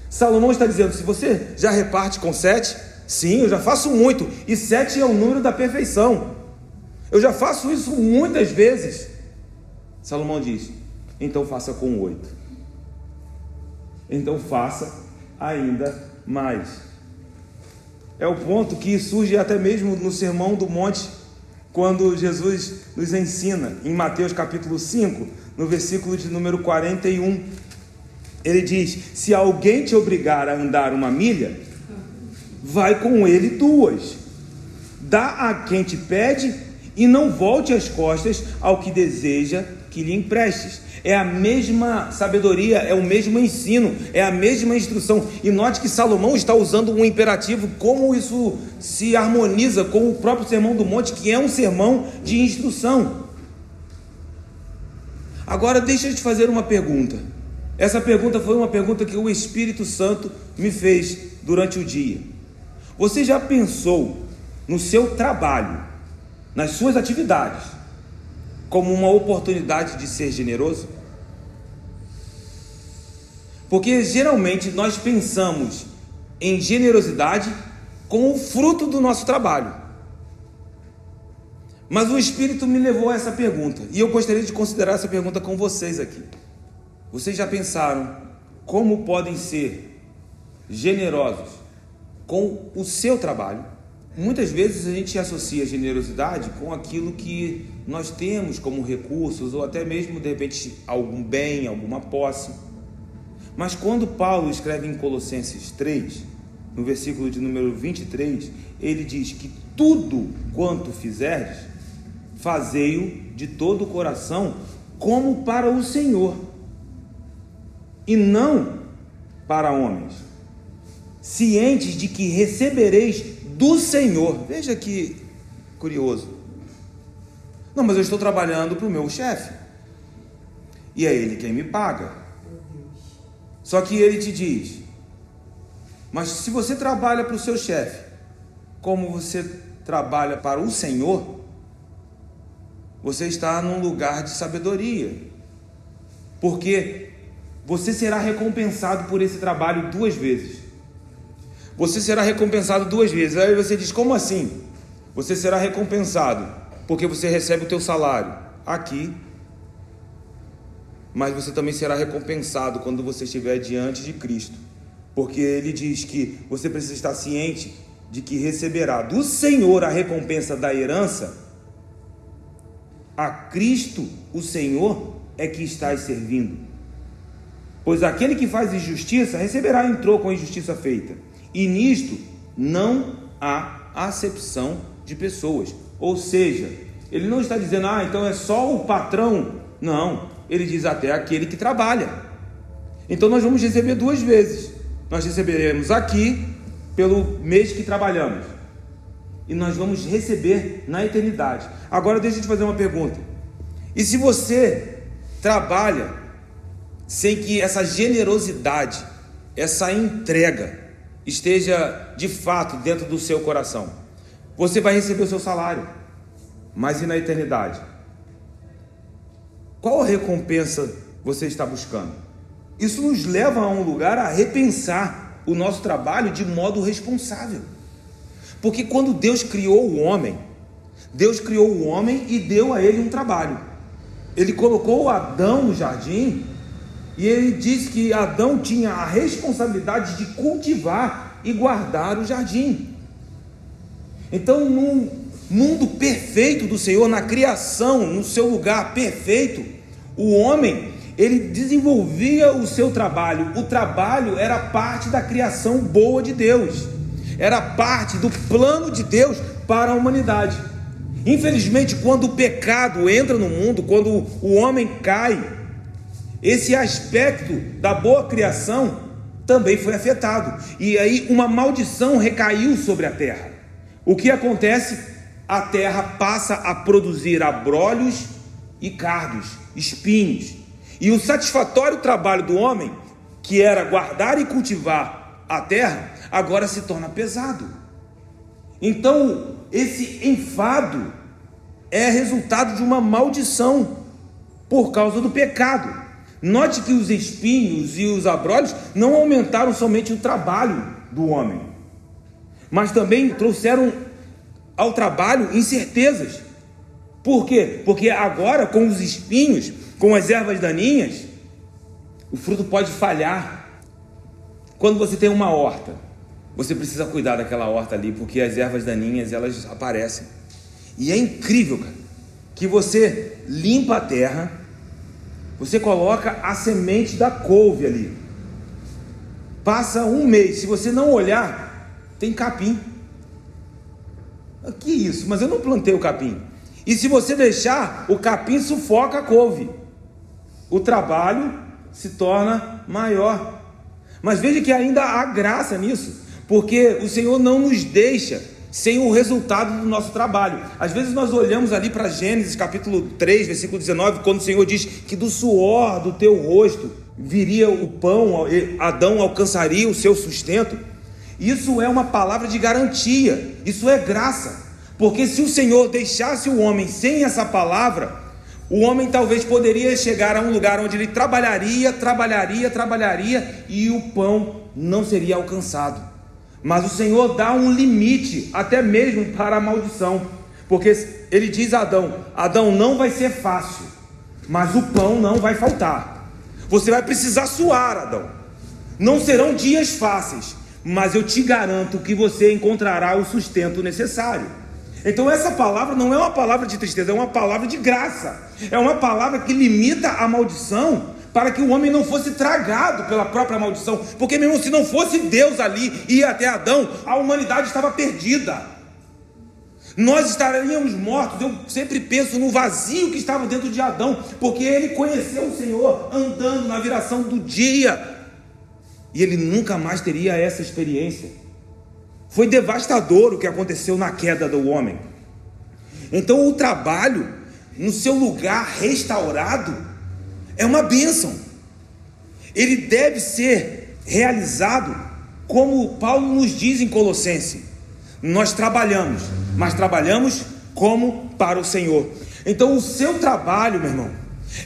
Salomão está dizendo, se você já reparte com 7, sim, eu já faço muito, e 7 é o número da perfeição. Eu já faço isso muitas vezes. Salomão diz, então faça com 8. Então faça ainda mais. É o ponto que surge até mesmo no Sermão do Monte, quando Jesus nos ensina, em Mateus capítulo 5, no versículo de número 41, ele diz, se alguém te obrigar a andar 1 milha, vai com ele 2, dá a quem te pede e não volte as costas ao que deseja que lhe emprestes. É a mesma sabedoria, é o mesmo ensino, é a mesma instrução. E note que Salomão está usando um imperativo, como isso se harmoniza com o próprio Sermão do Monte, que é um sermão de instrução. Agora deixa eu te fazer uma pergunta. Essa pergunta foi uma pergunta que o Espírito Santo me fez durante o dia. Você já pensou no seu trabalho, nas suas atividades, como uma oportunidade de ser generoso? Porque geralmente nós pensamos em generosidade com o fruto do nosso trabalho. Mas o Espírito me levou a essa pergunta, e eu gostaria de considerar essa pergunta com vocês aqui. Vocês já pensaram como podem ser generosos com o seu trabalho? Muitas vezes a gente associa generosidade com aquilo que nós temos como recursos, ou até mesmo de repente algum bem, alguma posse. Mas quando Paulo escreve em Colossenses 3, no versículo de número 23, ele diz que tudo quanto fizerdes, fazei-o de todo o coração, como para o Senhor, e não para homens, cientes de que recebereis do Senhor. Veja que curioso. Não, mas eu estou trabalhando para o meu chefe. E é ele quem me paga. Só que ele te diz: mas se você trabalha para o seu chefe, como você trabalha para o Senhor, você está num lugar de sabedoria. Porque você será recompensado por esse trabalho 2 vezes. Você será recompensado 2 vezes. Aí você diz: como assim? Você será recompensado porque você recebe o teu salário aqui, mas você também será recompensado quando você estiver diante de Cristo, porque ele diz que você precisa estar ciente de que receberá do Senhor a recompensa da herança. A Cristo, o Senhor, é que estás servindo. Pois aquele que faz injustiça receberá em troco a injustiça feita. E nisto não há acepção de pessoas. Ou seja, ele não está dizendo: então é só o patrão. Não, ele diz até aquele que trabalha. Então nós vamos receber 2 vezes. Nós receberemos aqui pelo mês que trabalhamos, e nós vamos receber na eternidade. Agora deixa eu te fazer uma pergunta: e se você trabalha sem que essa generosidade, essa entrega esteja de fato dentro do seu coração? Você vai receber o seu salário, mas e na eternidade? Qual a recompensa você está buscando? Isso nos leva a um lugar a repensar o nosso trabalho de modo responsável. Porque quando Deus criou o homem e deu a ele um trabalho. Ele colocou Adão no jardim e ele disse que Adão tinha a responsabilidade de cultivar e guardar o jardim. Então, no mundo perfeito do Senhor, na criação, no seu lugar perfeito, o homem, ele desenvolvia o seu trabalho. O trabalho era parte da criação boa de Deus, era parte do plano de Deus para a humanidade. Infelizmente, quando o pecado entra no mundo, quando o homem cai, esse aspecto da boa criação também foi afetado, e aí uma maldição recaiu sobre a terra. O que acontece? A terra passa a produzir abrolhos e cardos, espinhos, e o satisfatório trabalho do homem, que era guardar e cultivar a terra, agora se torna pesado. Então esse enfado é resultado de uma maldição por causa do pecado. Note que os espinhos e os abrolhos não aumentaram somente o trabalho do homem, mas também trouxeram ao trabalho incertezas. Por quê? Porque agora, com os espinhos, com as ervas daninhas, o fruto pode falhar. Quando você tem uma horta, você precisa cuidar daquela horta ali, porque as ervas daninhas, elas aparecem. E é incrível, cara, que você limpa a terra, você coloca a semente da couve ali, passa um mês, se você não olhar, tem capim. Que isso? Mas eu não plantei o capim. E se você deixar, o capim sufoca a couve, o trabalho se torna maior. Mas veja que ainda há graça nisso, porque o Senhor não nos deixa sem o resultado do nosso trabalho. Às vezes nós olhamos ali para Gênesis capítulo 3, versículo 19, quando o Senhor diz que do suor do teu rosto viria o pão, Adão alcançaria o seu sustento. Isso é uma palavra de garantia, isso é graça, porque se o Senhor deixasse o homem sem essa palavra, o homem talvez poderia chegar a um lugar onde ele trabalharia e o pão não seria alcançado. Mas o Senhor dá um limite até mesmo para a maldição, porque ele diz a Adão: Adão, não vai ser fácil, mas o pão não vai faltar. Você vai precisar suar, Adão. Não serão dias fáceis, mas eu te garanto que você encontrará o sustento necessário. Então essa palavra não é uma palavra de tristeza, é uma palavra de graça. É uma palavra que limita a maldição, para que o homem não fosse tragado pela própria maldição. Porque mesmo se não fosse Deus ali e ir até Adão, a humanidade estava perdida. Nós estaríamos mortos. Eu sempre penso no vazio que estava dentro de Adão, porque ele conheceu o Senhor andando na viração do dia, e ele nunca mais teria essa experiência. Foi devastador o que aconteceu na queda do homem. Então o trabalho, no seu lugar restaurado, é uma bênção. Ele deve ser realizado como Paulo nos diz em Colossenses: nós trabalhamos, mas trabalhamos como para o Senhor. Então o seu trabalho, meu irmão,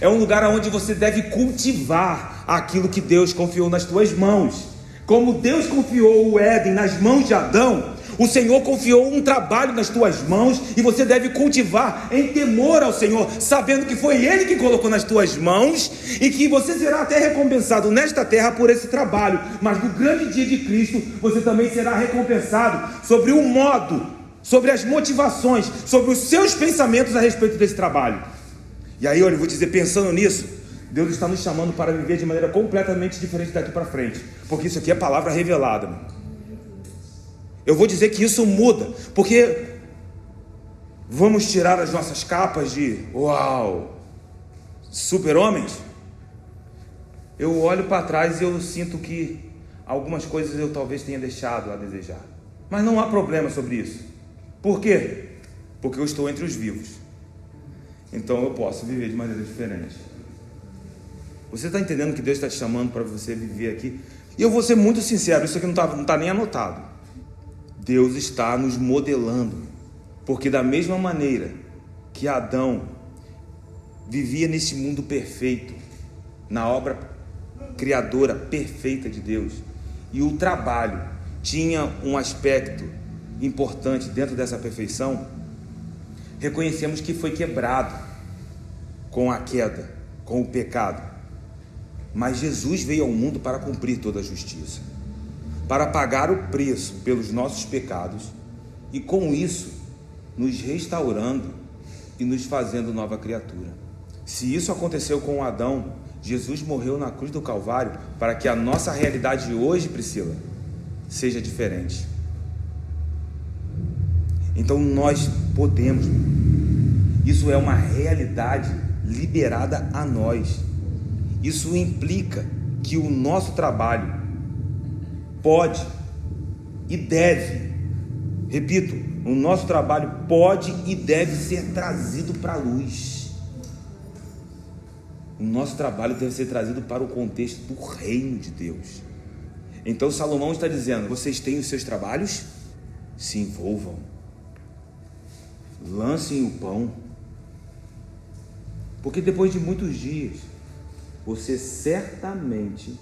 é um lugar onde você deve cultivar aquilo que Deus confiou nas tuas mãos. Como Deus confiou o Éden nas mãos de Adão, o Senhor confiou um trabalho nas tuas mãos, e você deve cultivar em temor ao Senhor, sabendo que foi Ele que colocou nas tuas mãos, e que você será até recompensado nesta terra por esse trabalho, mas no grande dia de Cristo você também será recompensado sobre o modo, sobre as motivações, sobre os seus pensamentos a respeito desse trabalho. E aí, olha, eu vou dizer, pensando nisso, Deus está nos chamando para viver de maneira completamente diferente daqui para frente, porque isso aqui é palavra revelada, meu. Eu vou dizer que isso muda, porque vamos tirar as nossas capas de uau, super-homens. Eu olho para trás e eu sinto que algumas coisas eu talvez tenha deixado a desejar, mas não há problema sobre isso. Por quê? Porque eu estou entre os vivos, então eu posso viver de maneira diferente. Você está entendendo que Deus está te chamando para você viver aqui? E eu vou ser muito sincero, isso aqui não está nem anotado. Deus está nos modelando, porque da mesma maneira que Adão vivia nesse mundo perfeito, na obra criadora perfeita de Deus, e o trabalho tinha um aspecto importante dentro dessa perfeição, reconhecemos que foi quebrado com a queda, com o pecado. Mas Jesus veio ao mundo para cumprir toda a justiça, para pagar o preço pelos nossos pecados, e com isso nos restaurando e nos fazendo nova criatura. Se isso aconteceu com Adão, Jesus morreu na cruz do Calvário para que a nossa realidade de hoje, Priscila, seja diferente. Então nós podemos, isso é uma realidade liberada a nós. Isso implica que o nosso trabalho pode e deve, repito, o nosso trabalho pode e deve ser trazido para a luz. O nosso trabalho deve ser trazido para o contexto do reino de Deus. Então Salomão está dizendo: vocês têm os seus trabalhos? Se envolvam, lancem o pão, porque depois de muitos dias você certamente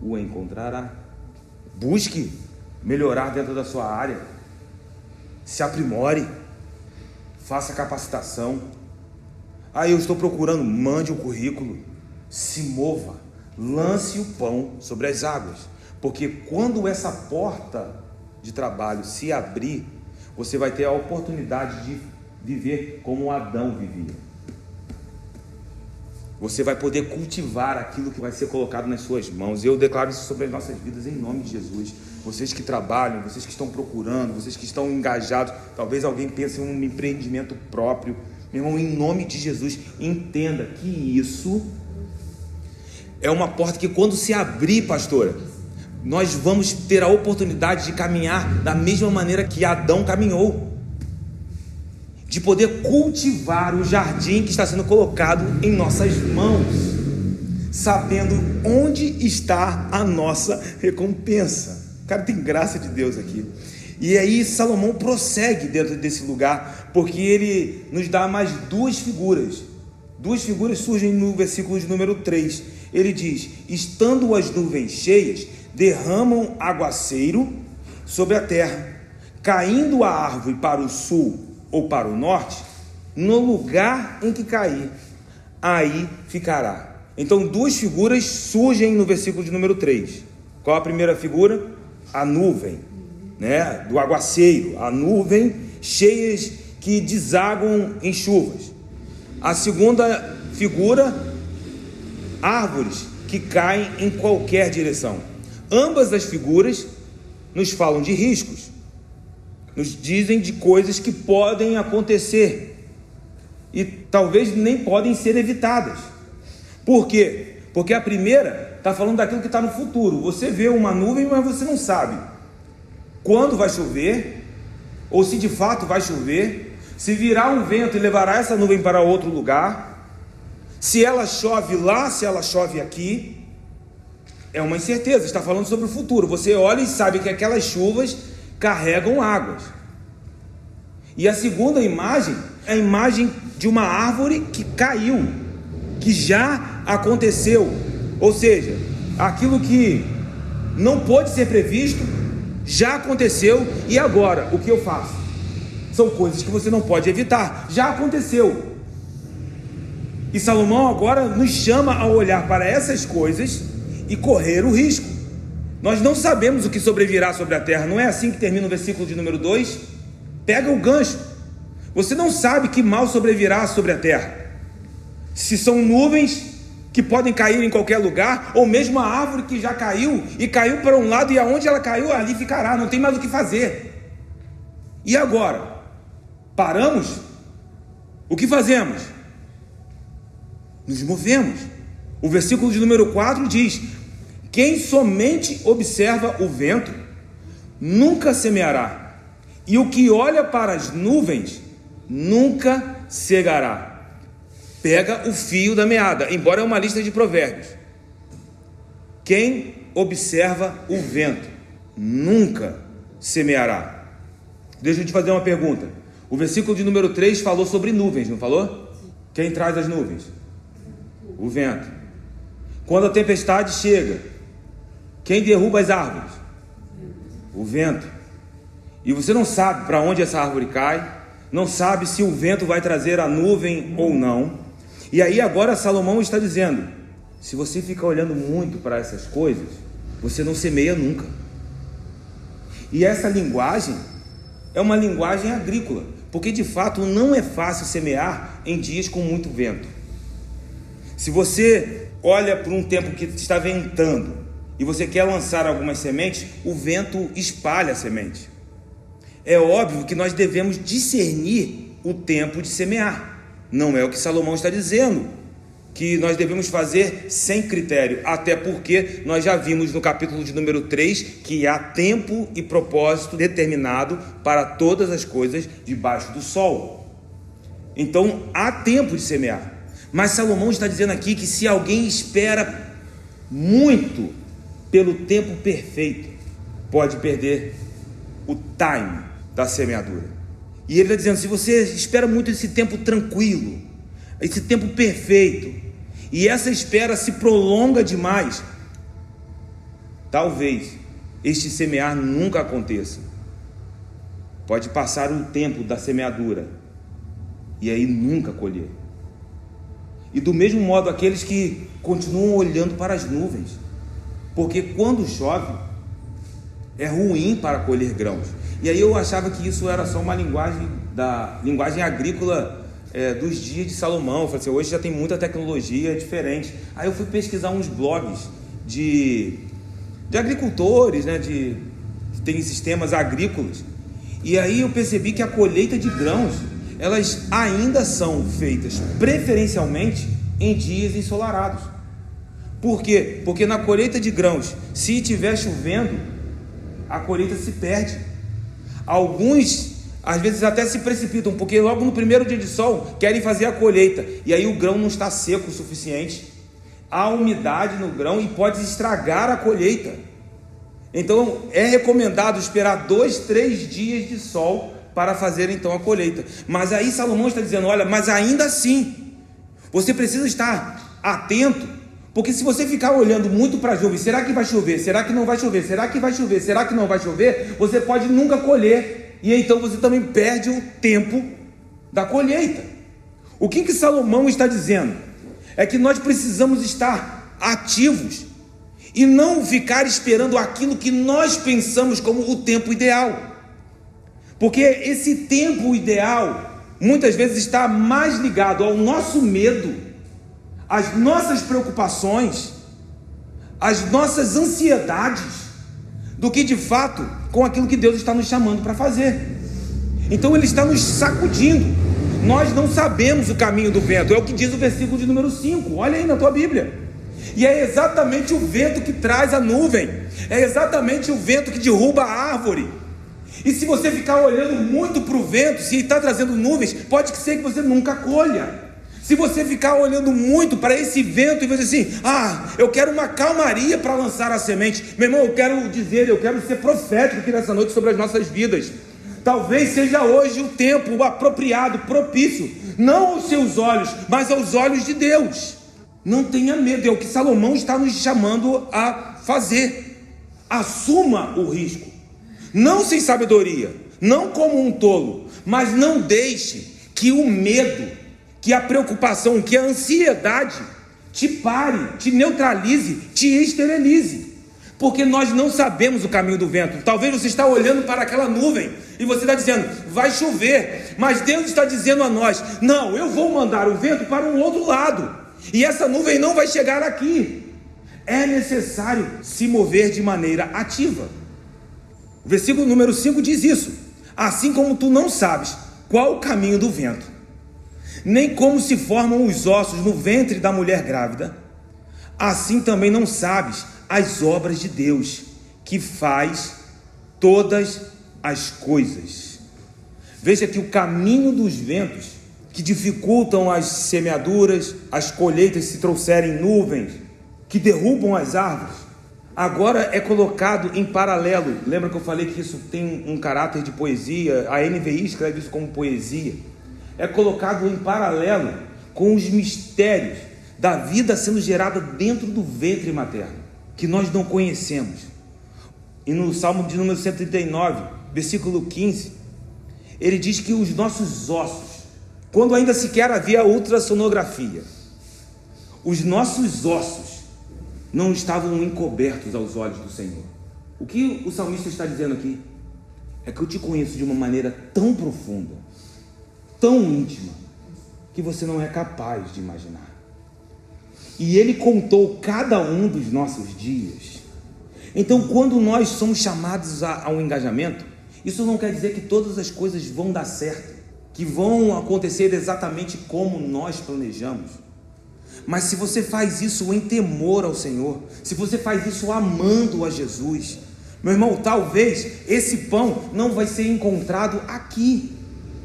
o encontrará. Busque melhorar dentro da sua área, se aprimore, faça capacitação. Eu estou procurando, mande o currículo, se mova, lance o pão sobre as águas, porque quando essa porta de trabalho se abrir, você vai ter a oportunidade de viver como Adão vivia. Você vai poder cultivar aquilo que vai ser colocado nas suas mãos. E eu declaro isso sobre as nossas vidas em nome de Jesus. Vocês que trabalham, vocês que estão procurando, vocês que estão engajados, talvez alguém pense em um empreendimento próprio. Meu irmão, em nome de Jesus, entenda que isso é uma porta que, quando se abrir, pastora, nós vamos ter a oportunidade de caminhar da mesma maneira que Adão caminhou, de poder cultivar o jardim que está sendo colocado em nossas mãos, sabendo onde está a nossa recompensa. Cara, tem graça de Deus aqui. E aí Salomão prossegue dentro desse lugar, porque ele nos dá mais duas figuras. Duas figuras surgem no versículo de número 3. Ele diz: estando as nuvens cheias, derramam aguaceiro sobre a terra, caindo a árvore para o sul ou para o norte, no lugar em que cair, aí ficará. Então duas figuras surgem no versículo de número 3. Qual a primeira figura? A nuvem, né? Do aguaceiro, a nuvem cheias que desaguam em chuvas. A segunda figura, árvores que caem em qualquer direção. Ambas as figuras nos falam de riscos, nos dizem de coisas que podem acontecer e talvez nem podem ser evitadas. Por quê? Porque a primeira está falando daquilo que está no futuro. Você vê uma nuvem, mas você não sabe quando vai chover, ou se de fato vai chover, se virá um vento e levará essa nuvem para outro lugar, se ela chove lá, se ela chove aqui, é uma incerteza, está falando sobre o futuro. Você olha e sabe que aquelas chuvas carregam águas. E a segunda imagem é a imagem de uma árvore que caiu, que já aconteceu, ou seja, aquilo que não pôde ser previsto, já aconteceu, e agora, o que eu faço? São coisas que você não pode evitar, já aconteceu. E Salomão agora nos chama a olhar para essas coisas e correr o risco. Nós não sabemos o que sobrevirá sobre a terra, não é assim que termina o versículo de número 2? Pega o gancho. Você não sabe que mal sobrevirá sobre a terra. Se são nuvens que podem cair em qualquer lugar, ou mesmo a árvore que já caiu, e caiu para um lado, e aonde ela caiu, ali ficará, não tem mais o que fazer. E agora? Paramos? O que fazemos? Nos movemos. O versículo de número 4 diz: quem somente observa o vento, nunca semeará, e o que olha para as nuvens, nunca cegará. Pega o fio da meada, embora é uma lista de provérbios. Quem observa o vento, nunca semeará. Deixa eu te fazer uma pergunta. O versículo de número 3 falou sobre nuvens, não falou? Quem traz as nuvens? O vento. Quando a tempestade chega, quem derruba as árvores? O vento. E você não sabe para onde essa árvore cai, não sabe se o vento vai trazer a nuvem ou não. E aí agora Salomão está dizendo: se você fica olhando muito para essas coisas, você não semeia nunca. E essa linguagem é uma linguagem agrícola, porque de fato não é fácil semear em dias com muito vento. Se você olha para um tempo que está ventando e você quer lançar algumas sementes, o vento espalha a semente. É óbvio que nós devemos discernir o tempo de semear. Não é o que Salomão está dizendo, que nós devemos fazer sem critério, até porque nós já vimos no capítulo de número 3 que há tempo e propósito determinado para todas as coisas debaixo do sol. Então há tempo de semear. Mas Salomão está dizendo aqui que se alguém espera muito pelo tempo perfeito, pode perder o time da semeadura. E ele está dizendo: se você espera muito esse tempo tranquilo, esse tempo perfeito, e essa espera se prolonga demais, talvez este semear nunca aconteça. Pode passar um tempo da semeadura e aí nunca colher. E do mesmo modo aqueles que continuam olhando para as nuvens, porque quando chove é ruim para colher grãos. E aí eu achava que isso era só uma linguagem agrícola dos dias de Salomão. Eu falei assim: hoje já tem muita tecnologia diferente. Aí eu fui pesquisar uns blogs de agricultores, né, que tem sistemas agrícolas. E aí eu percebi que a colheita de grãos, elas ainda são feitas preferencialmente em dias ensolarados. Por quê? Porque na colheita de grãos, se estiver chovendo, a colheita se perde. Alguns às vezes até se precipitam, porque logo no primeiro dia de sol querem fazer a colheita, e aí o grão não está seco o suficiente, há umidade no grão e pode estragar a colheita. Então é recomendado esperar 2-3 dias de sol para fazer então a colheita. Mas aí Salomão está dizendo: olha, mas ainda assim você precisa estar atento, porque se você ficar olhando muito para a chuva, será que vai chover? Será que não vai chover? Será que vai chover? Será que não vai chover? Você pode nunca colher, e então você também perde o tempo da colheita. O que Salomão está dizendo? É que nós precisamos estar ativos e não ficar esperando aquilo que nós pensamos como o tempo ideal, porque esse tempo ideal muitas vezes está mais ligado ao nosso medo, às nossas preocupações, às nossas ansiedades, do que de fato com aquilo que Deus está nos chamando para fazer. Então ele está nos sacudindo. Nós não sabemos o caminho do vento, é o que diz o versículo de número 5, olha aí na tua Bíblia. E é exatamente o vento que traz a nuvem, é exatamente o vento que derruba a árvore. E se você ficar olhando muito para o vento, se ele está trazendo nuvens, pode ser que você nunca colha. Se você ficar olhando muito para esse vento e você assim, eu quero uma calmaria para lançar a semente. Meu irmão, eu quero ser profético aqui nessa noite sobre as nossas vidas. Talvez seja hoje o tempo apropriado, propício, não aos seus olhos, mas aos olhos de Deus. Não tenha medo, é o que Salomão está nos chamando a fazer. Assuma o risco, não sem sabedoria, não como um tolo, mas não deixe que o medo, que a preocupação, que a ansiedade te pare, te neutralize, te esterilize, porque nós não sabemos o caminho do vento. Talvez você está olhando para aquela nuvem e você está dizendo, vai chover, mas Deus está dizendo a nós, não, eu vou mandar o vento para um outro lado, e essa nuvem não vai chegar aqui. É necessário se mover de maneira ativa. O versículo número 5 diz isso: assim como tu não sabes qual o caminho do vento, nem como se formam os ossos no ventre da mulher grávida, assim também não sabes as obras de Deus, que faz todas as coisas. Veja que o caminho dos ventos, que dificultam as semeaduras, as colheitas se trouxerem nuvens, que derrubam as árvores, agora é colocado em paralelo. Lembra que eu falei que isso tem um caráter de poesia? A NVI escreve isso como poesia. É colocado em paralelo com os mistérios da vida sendo gerada dentro do ventre materno, que nós não conhecemos. E no Salmo de número 139, versículo 15, ele diz que os nossos ossos, quando ainda sequer havia ultrassonografia, os nossos ossos não estavam encobertos aos olhos do Senhor. O que o salmista está dizendo aqui é que eu te conheço de uma maneira tão profunda, tão íntima, que você não é capaz de imaginar. E Ele contou cada um dos nossos dias. Então, quando nós somos chamados a um engajamento, isso não quer dizer que todas as coisas vão dar certo, que vão acontecer exatamente como nós planejamos. Mas se você faz isso em temor ao Senhor, se você faz isso amando a Jesus, meu irmão, talvez esse pão não vai ser encontrado aqui,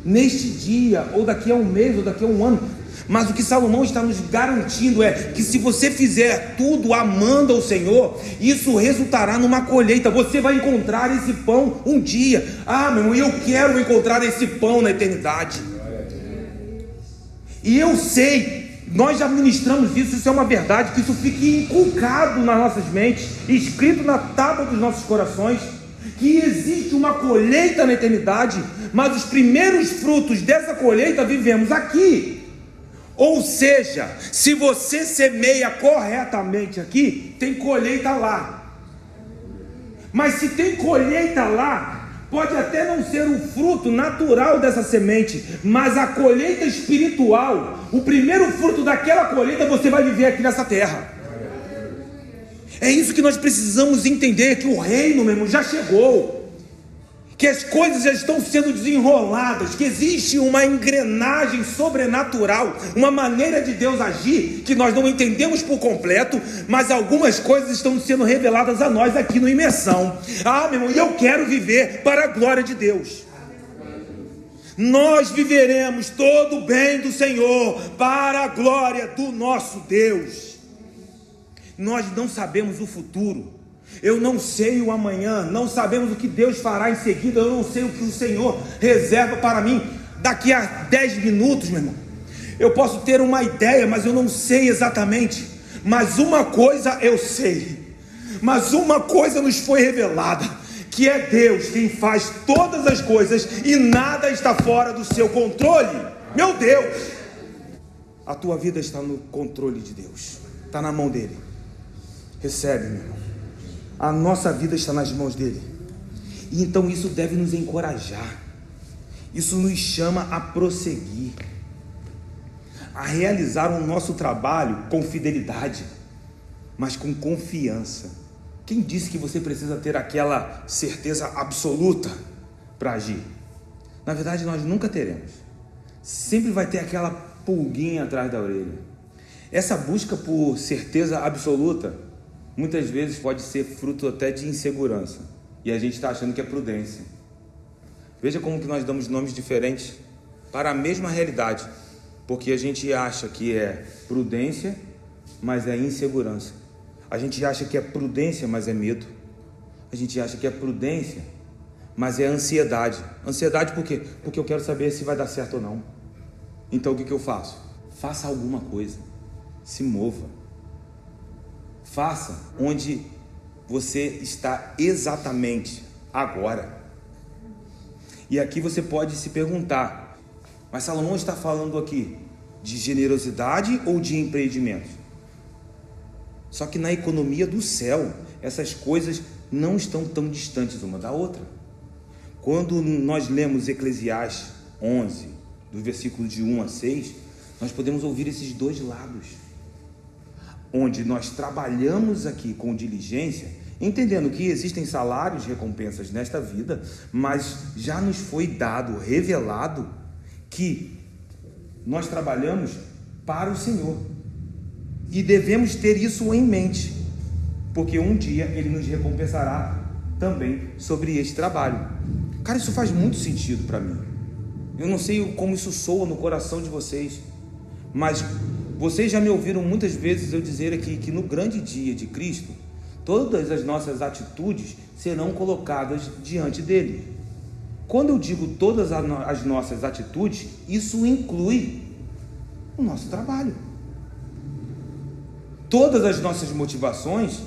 neste dia, ou daqui a um mês, ou daqui a um ano. Mas o que Salomão está nos garantindo é que se você fizer tudo amando ao Senhor, isso resultará numa colheita. Você vai encontrar esse pão um dia. Meu irmão, eu quero encontrar esse pão na eternidade. E eu sei, nós já ministramos isso é uma verdade, que isso fique inculcado nas nossas mentes, escrito na tábua dos nossos corações, que existe uma colheita na eternidade, mas os primeiros frutos dessa colheita vivemos aqui. Ou seja, se você semeia corretamente aqui, tem colheita lá. Mas se tem colheita lá, pode até não ser o fruto natural dessa semente, mas a colheita espiritual, o primeiro fruto daquela colheita, você vai viver aqui nessa terra. É isso que nós precisamos entender, que o reino, meu irmão, já chegou, que as coisas já estão sendo desenroladas, que existe uma engrenagem sobrenatural, uma maneira de Deus agir, que nós não entendemos por completo, mas algumas coisas estão sendo reveladas a nós aqui no Imersão. Meu irmão, e eu quero viver para a glória de Deus. Nós viveremos todo o bem do Senhor, para a glória do nosso Deus. Nós não sabemos o futuro. Eu não sei o amanhã, não sabemos o que Deus fará em seguida, eu não sei o que o Senhor reserva para mim daqui a 10 minutos, meu irmão. Eu posso ter uma ideia, mas eu não sei exatamente. Mas uma coisa eu sei, mas uma coisa nos foi revelada, que é Deus quem faz todas as coisas e nada está fora do seu controle. Meu Deus, a tua vida está no controle de Deus, está na mão dele. Recebe, meu irmão. A nossa vida está nas mãos dele. E então isso deve nos encorajar. Isso nos chama a prosseguir, a realizar o nosso trabalho com fidelidade, mas com confiança. Quem disse que você precisa ter aquela certeza absoluta para agir? Na verdade, nós nunca teremos. Sempre vai ter aquela pulguinha atrás da orelha. Essa busca por certeza absoluta muitas vezes pode ser fruto até de insegurança, e a gente está achando que é prudência. Veja como que nós damos nomes diferentes para a mesma realidade, porque a gente acha que é prudência, mas é insegurança. A gente acha que é prudência, mas é medo. A gente acha que é prudência, mas é ansiedade. Ansiedade por quê? Porque eu quero saber se vai dar certo ou não. Então o que eu faço? Faça alguma coisa. Se mova. Faça onde você está exatamente agora. E aqui você pode se perguntar, mas Salomão está falando aqui de generosidade ou de empreendimentos? Só que na economia do céu, essas coisas não estão tão distantes uma da outra. Quando nós lemos Eclesiastes 11, dos versículos de 1 a 6, nós podemos ouvir esses dois lados, onde nós trabalhamos aqui com diligência, entendendo que existem salários, recompensas nesta vida, mas já nos foi dado, revelado, que nós trabalhamos para o Senhor, e devemos ter isso em mente, porque um dia Ele nos recompensará também sobre este trabalho. Cara, isso faz muito sentido para mim. Eu não sei como isso soa no coração de vocês, mas vocês já me ouviram muitas vezes eu dizer aqui que no grande dia de Cristo, todas as nossas atitudes serão colocadas diante dele. Quando eu digo todas as nossas atitudes, isso inclui o nosso trabalho. Todas as nossas motivações,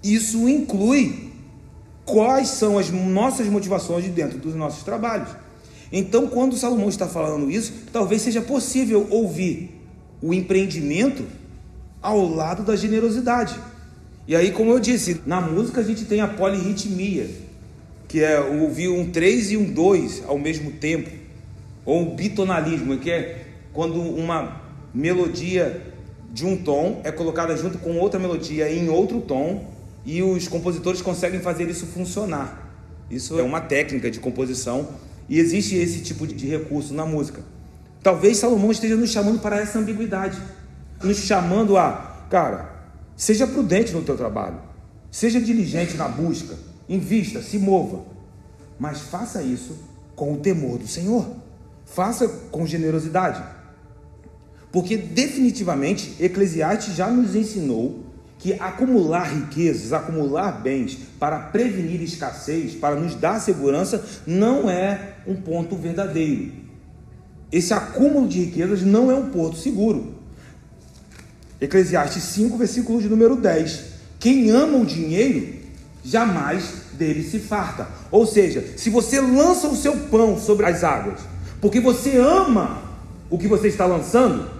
isso inclui quais são as nossas motivações dentro dos nossos trabalhos. Então, quando Salomão está falando isso, talvez seja possível ouvir o empreendimento ao lado da generosidade. E aí, como eu disse, na música a gente tem a polirritmia, que é ouvir um 3 e um 2 ao mesmo tempo, ou o bitonalismo, que é quando uma melodia de um tom é colocada junto com outra melodia em outro tom, e os compositores conseguem fazer isso funcionar. Isso é uma técnica de composição, e existe esse tipo de recurso na música. Talvez Salomão esteja nos chamando para essa ambiguidade, nos chamando a, cara, seja prudente no teu trabalho, seja diligente na busca, invista, se mova, mas faça isso com o temor do Senhor, faça com generosidade, porque definitivamente Eclesiastes já nos ensinou que acumular riquezas, acumular bens para prevenir escassez, para nos dar segurança, não é um ponto verdadeiro. Esse acúmulo de riquezas não é um porto seguro. Eclesiastes 5, versículo de número 10. Quem ama o dinheiro, jamais dele se farta. Ou seja, se você lança o seu pão sobre as águas, porque você ama o que você está lançando,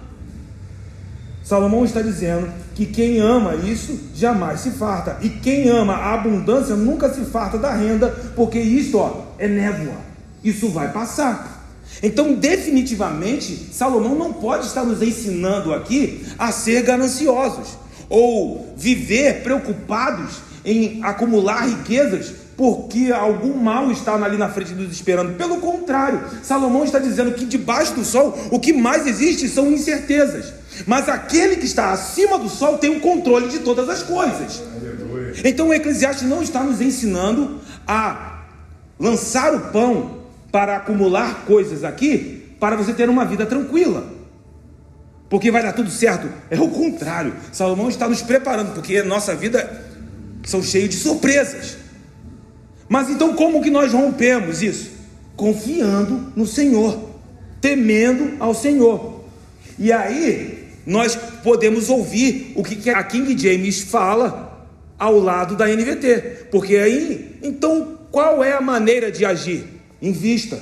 Salomão está dizendo que quem ama isso jamais se farta. E quem ama a abundância nunca se farta da renda, porque isto é névoa. Isso vai passar. Então, definitivamente, Salomão não pode estar nos ensinando aqui a ser gananciosos ou viver preocupados em acumular riquezas porque algum mal está ali na frente nos esperando. Pelo contrário, Salomão está dizendo que debaixo do sol o que mais existe são incertezas, mas aquele que está acima do sol tem o controle de todas as coisas. Aleluia. Então o Eclesiastes não está nos ensinando a lançar o pão para acumular coisas aqui, para você ter uma vida tranquila, porque vai dar tudo certo. É o contrário, Salomão está nos preparando, porque a nossa vida são cheios de surpresas. Mas então como que nós rompemos isso? Confiando no Senhor, temendo ao Senhor. E aí nós podemos ouvir o que a King James fala ao lado da NVT, porque aí, então, qual é a maneira de agir? Invista,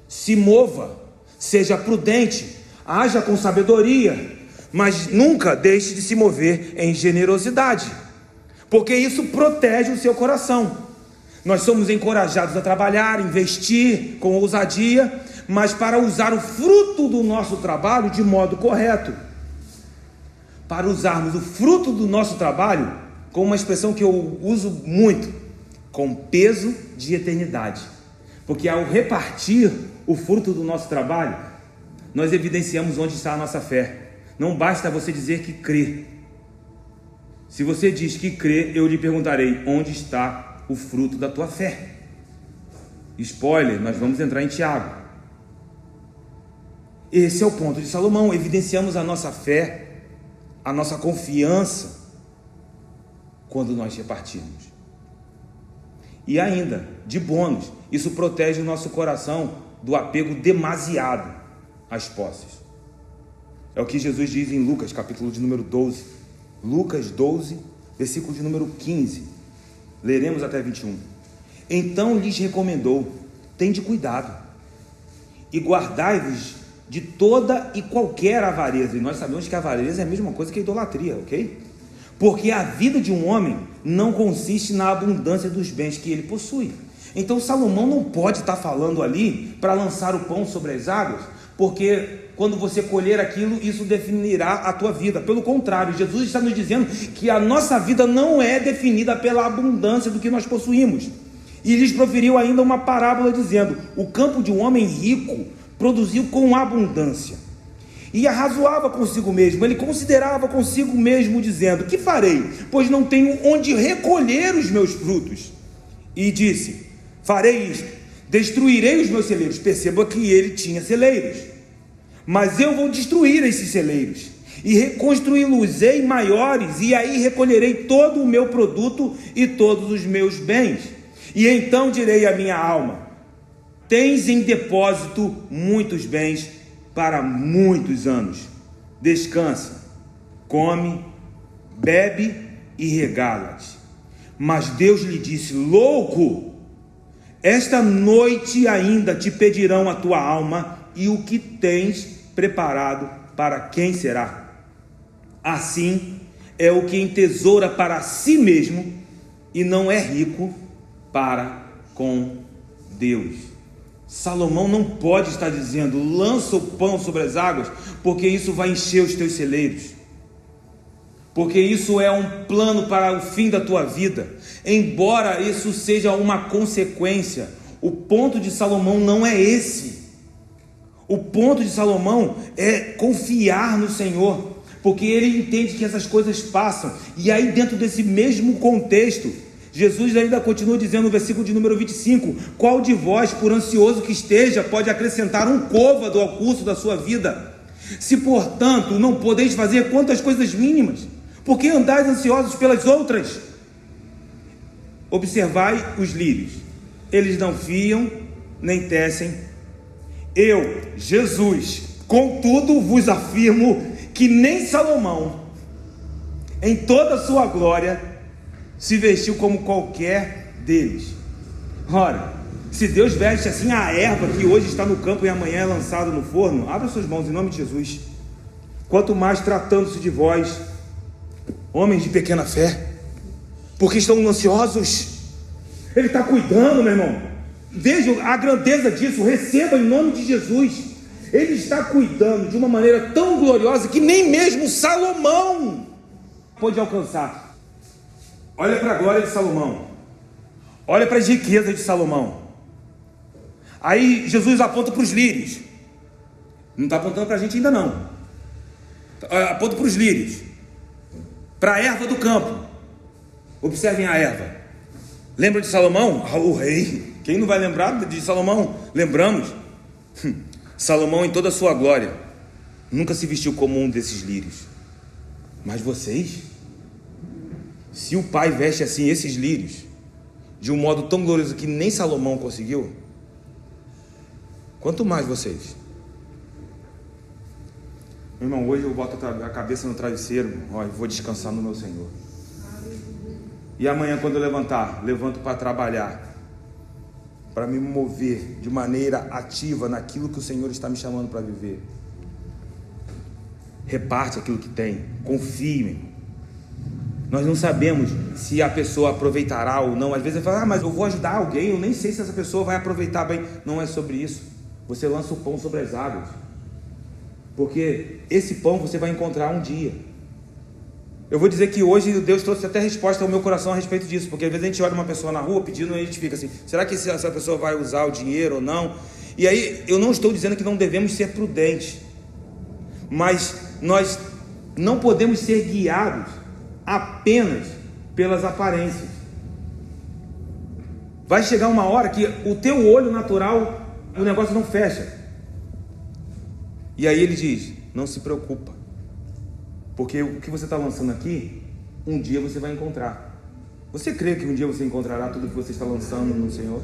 se mova, seja prudente, haja com sabedoria, mas nunca deixe de se mover em generosidade, porque isso protege o seu coração. Nós somos encorajados a trabalhar, investir com ousadia, mas para usar o fruto do nosso trabalho de modo correto. Para usarmos o fruto do nosso trabalho, com uma expressão que eu uso muito, com peso de eternidade. Porque ao repartir o fruto do nosso trabalho, nós evidenciamos onde está a nossa fé. Não basta você dizer que crê. Se você diz que crê, eu lhe perguntarei: onde está o fruto da tua fé? Spoiler, nós vamos entrar em Tiago. Esse é o ponto de Salomão. Evidenciamos a nossa fé, a nossa confiança quando nós repartimos. E ainda, de bônus, isso protege o nosso coração do apego demasiado às posses. É o que Jesus diz em Lucas, capítulo de número 12. Lucas 12, versículo de número 15. Leremos até 21. Então lhes recomendou: tende cuidado e guardai-vos de toda e qualquer avareza. E nós sabemos que a avareza é a mesma coisa que a idolatria, ok? Porque a vida de um homem não consiste na abundância dos bens que ele possui. Então Salomão não pode estar falando ali para lançar o pão sobre as águas, porque quando você colher aquilo, isso definirá a tua vida. Pelo contrário, Jesus está nos dizendo que a nossa vida não é definida pela abundância do que nós possuímos. E lhes proferiu ainda uma parábola dizendo: o campo de um homem rico produziu com abundância, e arrazoava consigo mesmo. Ele considerava consigo mesmo, dizendo: que farei, pois não tenho onde recolher os meus frutos? E disse: farei isto, destruirei os meus celeiros. Perceba que ele tinha celeiros, mas eu vou destruir esses celeiros e reconstruí-los-ei maiores, e aí recolherei todo o meu produto e todos os meus bens. E então direi à minha alma: tens em depósito muitos bens para muitos anos. Descansa, come, bebe e regala-te. Mas Deus lhe disse: louco, esta noite ainda te pedirão a tua alma, e o que tens preparado para quem será? Assim é o que entesoura para si mesmo e não é rico para com Deus. Salomão não pode estar dizendo: lança o pão sobre as águas, porque isso vai encher os teus celeiros, porque isso é um plano para o fim da tua vida. Embora isso seja uma consequência, o ponto de Salomão não é esse. O ponto de Salomão é confiar no Senhor, porque ele entende que essas coisas passam. E aí, dentro desse mesmo contexto, Jesus ainda continua dizendo no versículo de número 25: qual de vós, por ansioso que esteja, pode acrescentar um côvado ao curso da sua vida? Se, portanto, não podeis fazer quantas coisas mínimas, por que andais ansiosos pelas outras? Observai os lírios, eles não fiam nem tecem. Eu, Jesus, contudo vos afirmo que nem Salomão, em toda a sua glória, se vestiu como qualquer deles. Ora, se Deus veste assim a erva que hoje está no campo e amanhã é lançada no forno, abra suas mãos em nome de Jesus. Quanto mais tratando-se de vós, homens de pequena fé, porque estão ansiosos. Ele está cuidando, meu irmão. Veja a grandeza disso. Receba em nome de Jesus. Ele está cuidando de uma maneira tão gloriosa que nem mesmo Salomão pôde alcançar. Olha para a glória de Salomão, olha para as riquezas de Salomão. Aí Jesus aponta para os lírios. Não está apontando para a gente ainda não. Aponta para os lírios, para a erva do campo. Observem a erva. Lembra de Salomão? O rei. Quem não vai lembrar de Salomão? Lembramos. Salomão, em toda a sua glória, nunca se vestiu como um desses lírios. Mas vocês, se o Pai veste assim esses lírios, de um modo tão glorioso que nem Salomão conseguiu, quanto mais vocês. Meu irmão, hoje eu boto a cabeça no travesseiro, ó, e vou descansar no meu Senhor. E amanhã, quando eu levantar, levanto para trabalhar, para me mover de maneira ativa naquilo que o Senhor está me chamando para viver. Reparte aquilo que tem, confie, meu irmão. Nós não sabemos se a pessoa aproveitará ou não. Às vezes você fala: mas eu vou ajudar alguém, eu nem sei se essa pessoa vai aproveitar bem. Não é sobre isso. Você lança o pão sobre as águas, porque esse pão você vai encontrar um dia. Eu vou dizer que hoje Deus trouxe até resposta ao meu coração a respeito disso, porque às vezes a gente olha uma pessoa na rua pedindo e a gente fica assim: será que essa pessoa vai usar o dinheiro ou não? E aí, eu não estou dizendo que não devemos ser prudentes, mas nós não podemos ser guiados apenas pelas aparências. Vai chegar uma hora que o teu olho natural, o negócio não fecha. E aí ele diz, não se preocupa, porque o que você está lançando aqui, um dia você vai encontrar. Você crê que um dia você encontrará tudo que você está lançando no Senhor?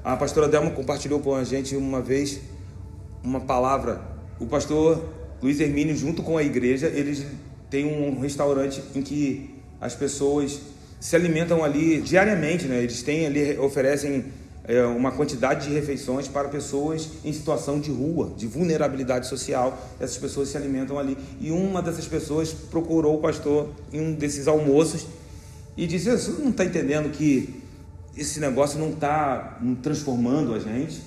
A pastora Delma compartilhou com a gente uma vez uma palavra. O pastor Luiz Hermínio, junto com a igreja, eles têm um restaurante em que as pessoas se alimentam ali diariamente, né? Eles têm ali, oferecem uma quantidade de refeições para pessoas em situação de rua, de vulnerabilidade social. Essas pessoas se alimentam ali. E uma dessas pessoas procurou o pastor em um desses almoços e disse: você não está entendendo que esse negócio não está transformando a gente?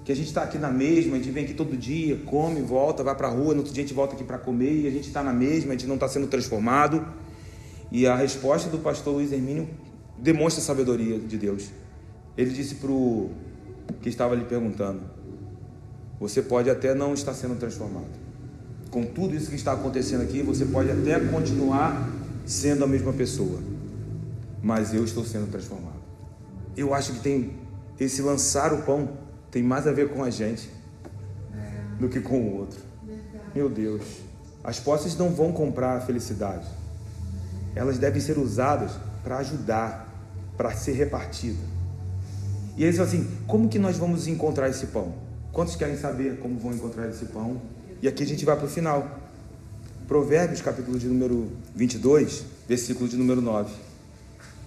Que a gente está aqui na mesma, a gente vem aqui todo dia, come, volta, vai para a rua, no outro dia a gente volta aqui para comer e a gente está na mesma, a gente não está sendo transformado. E a resposta do pastor Luiz Hermínio demonstra a sabedoria de Deus. Ele disse para o que estava lhe perguntando: você pode até não estar sendo transformado. Com tudo isso que está acontecendo aqui, você pode até continuar sendo a mesma pessoa, mas eu estou sendo transformado. Eu acho que tem esse lançar o pão tem mais a ver com a gente do que com o outro. Meu Deus, as posses não vão comprar a felicidade. Elas devem ser usadas para ajudar, para ser repartida. E eles falam assim: como que nós vamos encontrar esse pão? Quantos querem saber como vão encontrar esse pão? E aqui a gente vai para o final. Provérbios, capítulo de número 22, versículo de número 9.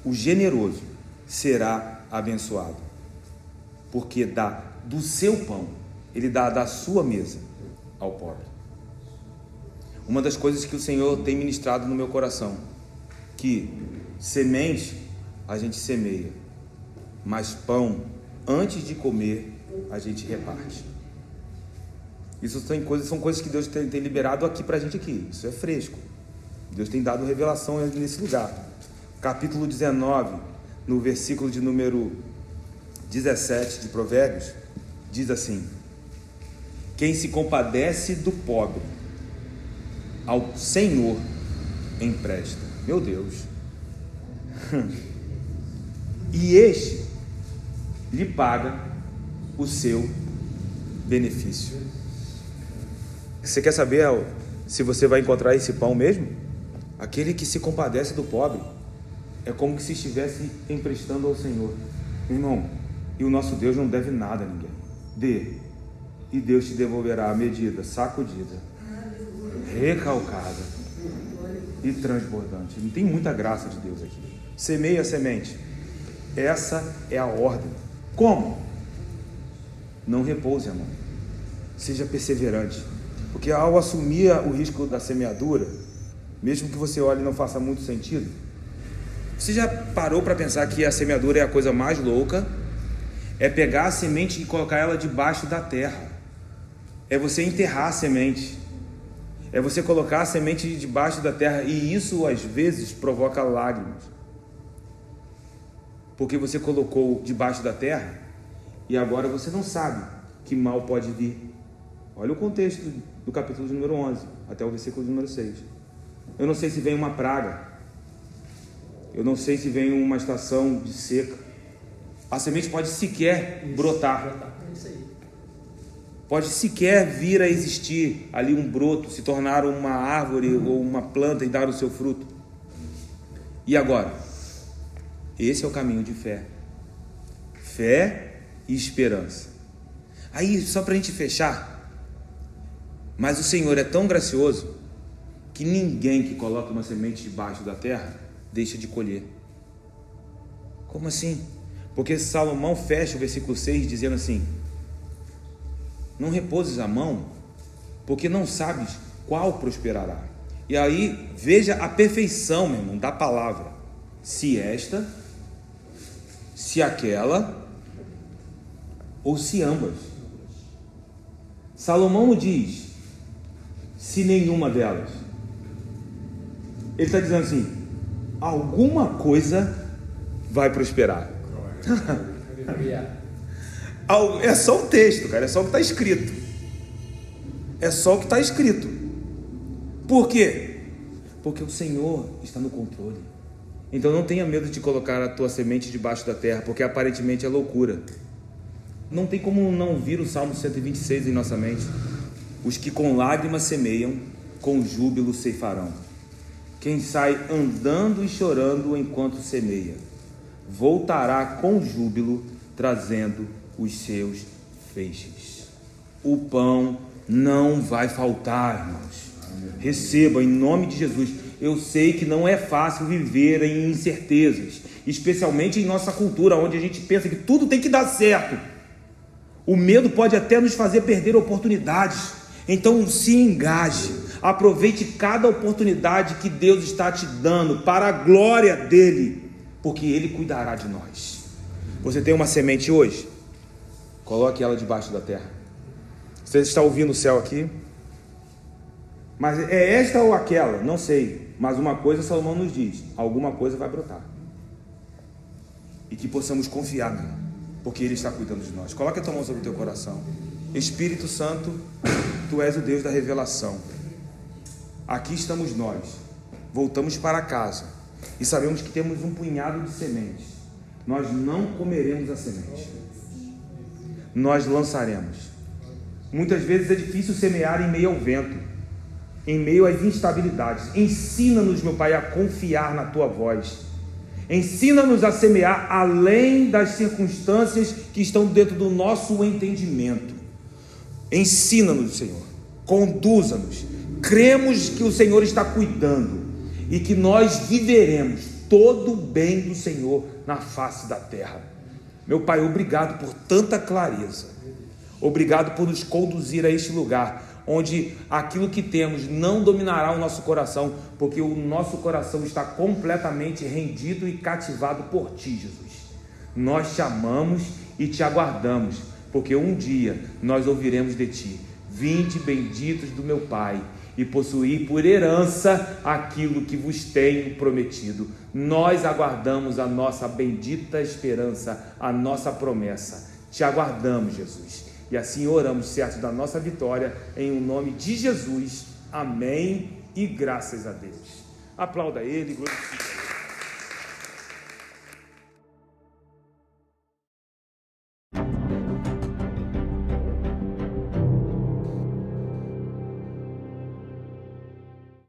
O generoso será abençoado, porque dá do seu pão, ele dá da sua mesa ao pobre. Uma das coisas que o Senhor tem ministrado no meu coração, que semente a gente semeia, mas pão, antes de comer, a gente reparte. Isso são coisas que Deus tem liberado aqui pra gente aqui. Isso é fresco. Deus tem dado revelação nesse lugar. Capítulo 19, no versículo de número 17 de Provérbios, diz assim: quem se compadece do pobre, ao Senhor empresta. Meu Deus. E este lhe paga o seu benefício. Você quer saber se você vai encontrar esse pão mesmo? Aquele que se compadece do pobre é como que se estivesse emprestando ao Senhor. Meu irmão, e o nosso Deus não deve nada a ninguém. Dê, e Deus te devolverá a medida sacudida, recalcada e transbordante. Não tem muita graça de Deus aqui. Semeia a semente. Essa é a ordem. Como? Não repouse a mão. Seja perseverante. Porque ao assumir o risco da semeadura, mesmo que você olhe e não faça muito sentido, você já parou para pensar que a semeadura é a coisa mais louca? É pegar a semente e colocar ela debaixo da terra. É você enterrar a semente. É você colocar a semente debaixo da terra. E isso às vezes provoca lágrimas, porque você colocou debaixo da terra e agora você não sabe que mal pode vir. Olha o contexto do capítulo de número 11 até o versículo de número 6. Eu não sei se vem uma praga, eu não sei se vem uma estação de seca. A semente pode sequer brotar, pode sequer vir a existir ali um broto, se tornar uma árvore ou uma planta e dar o seu fruto. E agora? Esse é o caminho de fé. Fé e esperança. Aí, só para a gente fechar, mas o Senhor é tão gracioso que ninguém que coloca uma semente debaixo da terra deixa de colher. Como assim? Porque Salomão fecha o versículo 6 dizendo assim: não repouses a mão, porque não sabes qual prosperará. E aí, veja a perfeição, meu irmão, da palavra. Se esta, se aquela, ou se ambas. Salomão não diz se nenhuma delas. Ele está dizendo assim: alguma coisa vai prosperar. É só um texto, cara, é só o que está escrito. É só o que está escrito. Por quê? Porque o Senhor está no controle. Então não tenha medo de colocar a tua semente debaixo da terra, porque aparentemente é loucura. Não tem como não vir o Salmo 126 em nossa mente. Os que com lágrimas semeiam, com júbilo ceifarão. Quem sai andando e chorando enquanto semeia, voltará com júbilo, trazendo os seus feixes. O pão não vai faltar, irmãos. Receba em nome de Jesus. Eu sei que não é fácil viver em incertezas, especialmente em nossa cultura, onde a gente pensa que tudo tem que dar certo. O medo pode até nos fazer perder oportunidades. Então se engaje, aproveite cada oportunidade que Deus está te dando para a glória dele, porque Ele cuidará de nós. Você tem uma semente hoje? Coloque ela debaixo da terra. Você está ouvindo o céu aqui? Mas é esta ou aquela? Não sei. Mas uma coisa Salomão nos diz: alguma coisa vai brotar. E que possamos confiar nele, porque Ele está cuidando de nós. Coloque a tua mão sobre o teu coração. Espírito Santo, Tu és o Deus da revelação. Aqui estamos nós. Voltamos para casa e sabemos que temos um punhado de sementes. Nós não comeremos a semente. Nós lançaremos. Muitas vezes é difícil semear em meio ao vento, em meio às instabilidades. Ensina-nos, meu Pai, a confiar na Tua voz. Ensina-nos a semear além das circunstâncias que estão dentro do nosso entendimento. Ensina-nos, Senhor. Conduza-nos. Cremos que o Senhor está cuidando e que nós viveremos todo o bem do Senhor na face da terra. Meu Pai, obrigado por tanta clareza. Obrigado por nos conduzir a este lugar, onde aquilo que temos não dominará o nosso coração, porque o nosso coração está completamente rendido e cativado por Ti, Jesus. Nós te amamos e te aguardamos, porque um dia nós ouviremos de Ti: vinde benditos do meu Pai, e possuir por herança aquilo que vos tenho prometido. Nós aguardamos a nossa bendita esperança, a nossa promessa. Te aguardamos, Jesus. E assim oramos certo da nossa vitória, em o nome de Jesus. Amém e graças a Deus. Aplauda Ele, glorifique.